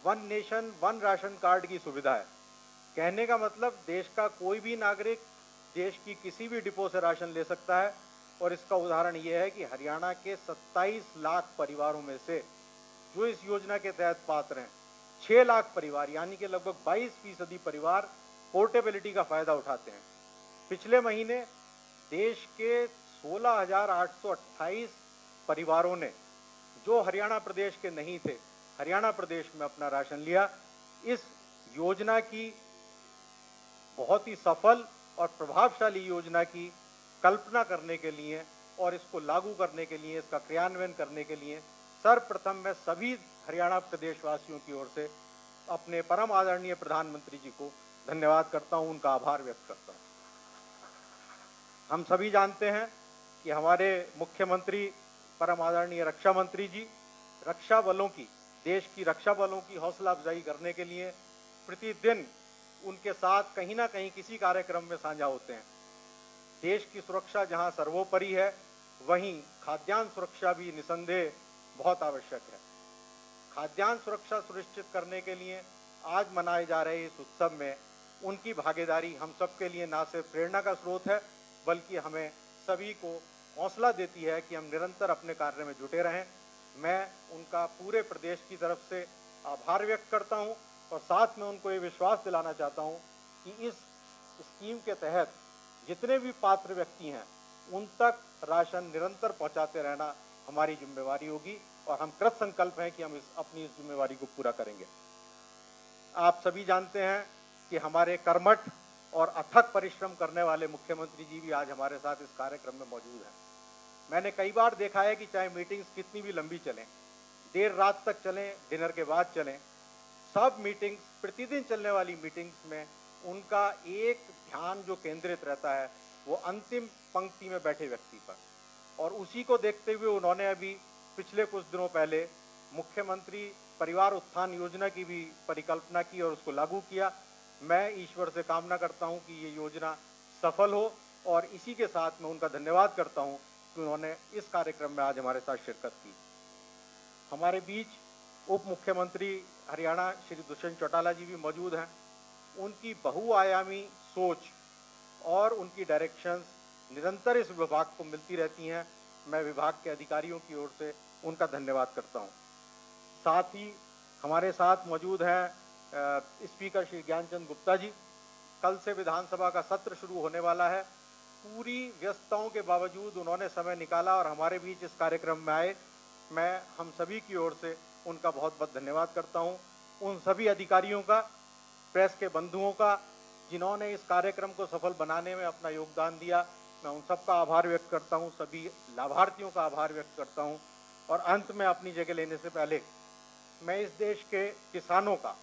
one nation one ration card की सुविधा है। कहने का मतलब देश का कोई भी नागरिक देश की किसी भी डिपो से राशन ले सकता है और इसका उदाहरण ये है कि हरियाणा के 27 लाख परिवारों में से जो इस योजना के तहत पात्र हैं, 6 लाख परिवार यानी कि लगभग 22% परिवार पोर्टेबिलिटी का फायदा उठाते हैं। पिछले महीने देश के 16,828 परिवारों ने जो हरियाणा प्रदेश के नहीं थे, हरियाणा प्रदेश में अपना राशन लिया। इस योजना की बहुत ही सफल और प्रभावशाली योजना की कल्पना करने के लिए और इसको लागू करने के लिए, इसका क्रियान्वयन करने के लिए सर्वप्रथम मैं सभी हरियाणा प्रदेशवासियों की ओर से अपने परम आदरणीय प्रधानमंत्री जी को धन्यवाद करता हूं, उनका आभार व्यक्त करता हूं। हम सभी जानते हैं कि हमारे मुख्यमंत्री परम आदरणीय रक्षा मंत्री जी रक्षा बलों की, देश की रक्षा बलों की हौसला अफजाई करने के लिए प्रतिदिन उनके साथ कहीं ना कहीं किसी कार्यक्रम में साझा होते हैं। देश की सुरक्षा जहां सर्वोपरि है वहीं खाद्यान्न सुरक्षा भी निसंदेह बहुत आवश्यक है। खाद्यान्न सुरक्षा सुनिश्चित करने के लिए आज मनाए जा रहे इस उत्सव में उनकी भागीदारी हम सबके लिए न सिर्फ प्रेरणा का स्रोत है बल्कि हमें सभी को हौसला देती है कि हम निरंतर अपने कार्य में जुटे रहें। मैं उनका पूरे प्रदेश की तरफ से आभार व्यक्त करता हूं और साथ में उनको ये विश्वास दिलाना चाहता हूं कि इस स्कीम के तहत जितने भी पात्र व्यक्ति हैं उन तक राशन निरंतर पहुंचाते रहना हमारी जिम्मेवारी होगी और हम कृत संकल्प हैं कि हम अपनी इस जिम्मेवारी को पूरा करेंगे। आप सभी जानते हैं कि हमारे कर्मठ और अथक परिश्रम करने वाले मुख्यमंत्री जी भी आज हमारे साथ इस कार्यक्रम में मौजूद हैं। मैंने कई बार देखा है कि चाहे मीटिंग्स कितनी भी लंबी चलें, देर रात तक चलें, डिनर के बाद चलें, सब मीटिंग्स, प्रतिदिन चलने वाली मीटिंग्स में उनका एक ध्यान जो केंद्रित रहता है वो अंतिम पंक्ति में बैठे व्यक्ति पर, और उसी को देखते हुए उन्होंने अभी पिछले कुछ दिनों पहले मुख्यमंत्री परिवार उत्थान योजना की भी परिकल्पना की और उसको लागू किया। मैं ईश्वर से कामना करता हूं कि ये योजना सफल हो और इसी के साथ मैं उनका धन्यवाद करता हूं कि उन्होंने इस कार्यक्रम में आज हमारे साथ शिरकत की। हमारे बीच उप मुख्यमंत्री हरियाणा श्री दुष्यंत चौटाला जी भी मौजूद हैं। उनकी बहुआयामी सोच और उनकी डायरेक्शंस निरंतर इस विभाग को मिलती रहती हैं। मैं विभाग के अधिकारियों की ओर से उनका धन्यवाद करता हूं। साथ ही हमारे साथ मौजूद हैं स्पीकर श्री ज्ञानचंद गुप्ता जी। कल से विधानसभा का सत्र शुरू होने वाला है। पूरी व्यस्तताओं के बावजूद उन्होंने समय निकाला और हमारे बीच इस कार्यक्रम में आए। मैं हम सभी की ओर से उनका बहुत बहुत धन्यवाद करता हूं। उन सभी अधिकारियों का, प्रेस के बंधुओं का जिन्होंने इस कार्यक्रम को सफल बनाने में अपना योगदान दिया, मैं उन सबका आभार व्यक्त करता हूं। सभी लाभार्थियों का आभार व्यक्त करता हूं। और अंत में अपनी जगह लेने से पहले मैं इस देश के किसानों का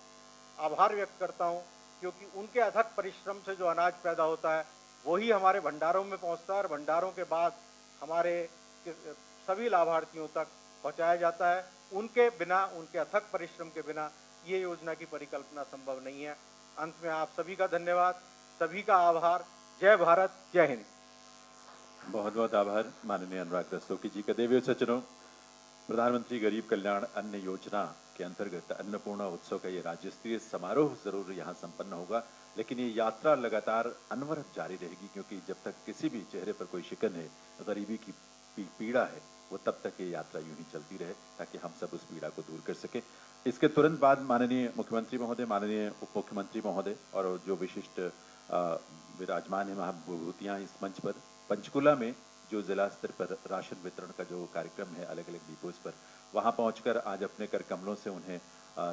आभार व्यक्त करता हूं, क्योंकि उनके अथक परिश्रम से जो अनाज पैदा होता है वही हमारे भंडारों में पहुंचता है और भंडारों के बाद हमारे के सभी लाभार्थियों तक पहुंचाया जाता है। उनके बिना, उनके अथक परिश्रम के बिना ये योजना की परिकल्पना संभव नहीं है। अंत में आप सभी का धन्यवाद, सभी का आभार। जय भारत, जय हिंद। बहुत बहुत आभार माननीय अनुराग रस्तोगी जी का। देवी सज्जनों, प्रधानमंत्री गरीब कल्याण अन्न योजना के अंतर्गत अन्नपूर्णा उत्सव का ये राज्य स्तरीय समारोह जरूर यहाँ संपन्न होगा, लेकिन ये यात्रा लगातार अनवरत जारी रहेगी, क्योंकि जब तक किसी भी चेहरे पर कोई शिकन है, गरीबी की पीड़ा है, वो तब तक ये यात्रा यूं ही चलती रहे, ताकि हम सब उस पीड़ा को दूर कर सके। इसके तुरंत बाद माननीय मुख्यमंत्री महोदय, माननीय उप मुख्यमंत्री महोदय और जो विशिष्ट विराजमान है महाविभूतियां इस मंच पर, पंचकुला में जो जिला स्तर पर राशन वितरण का जो कार्यक्रम है अलग अलग डिपोज पर, वहां पहुंचकर आज अपने कर कमलों से उन्हें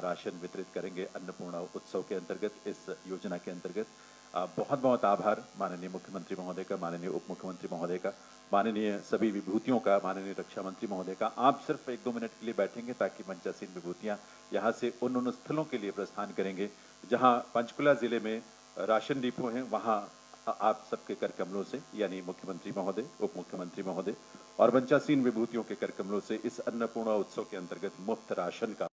राशन वितरित करेंगे अन्नपूर्णा उत्सव के अंतर्गत, इस योजना के अंतर्गत। बहुत बहुत आभार माननीय मुख्यमंत्री महोदय का, माननीय उप मुख्यमंत्री महोदय का, माननीय सभी विभूतियों का, माननीय रक्षा मंत्री महोदय का। आप सिर्फ 1-2 मिनट के लिए बैठेंगे ताकि मंचासीन विभूतियां यहाँ से उन स्थलों के लिए प्रस्थान करेंगे जहाँ पंचकुला जिले में राशन डिपो हैं, वहाँ आप सबके कर कमलों से, यानी मुख्यमंत्री महोदय, उप मुख्यमंत्री महोदय और मंचासीन विभूतियों के कर कमलों से इस अन्नपूर्णा उत्सव के अंतर्गत मुफ्त राशन का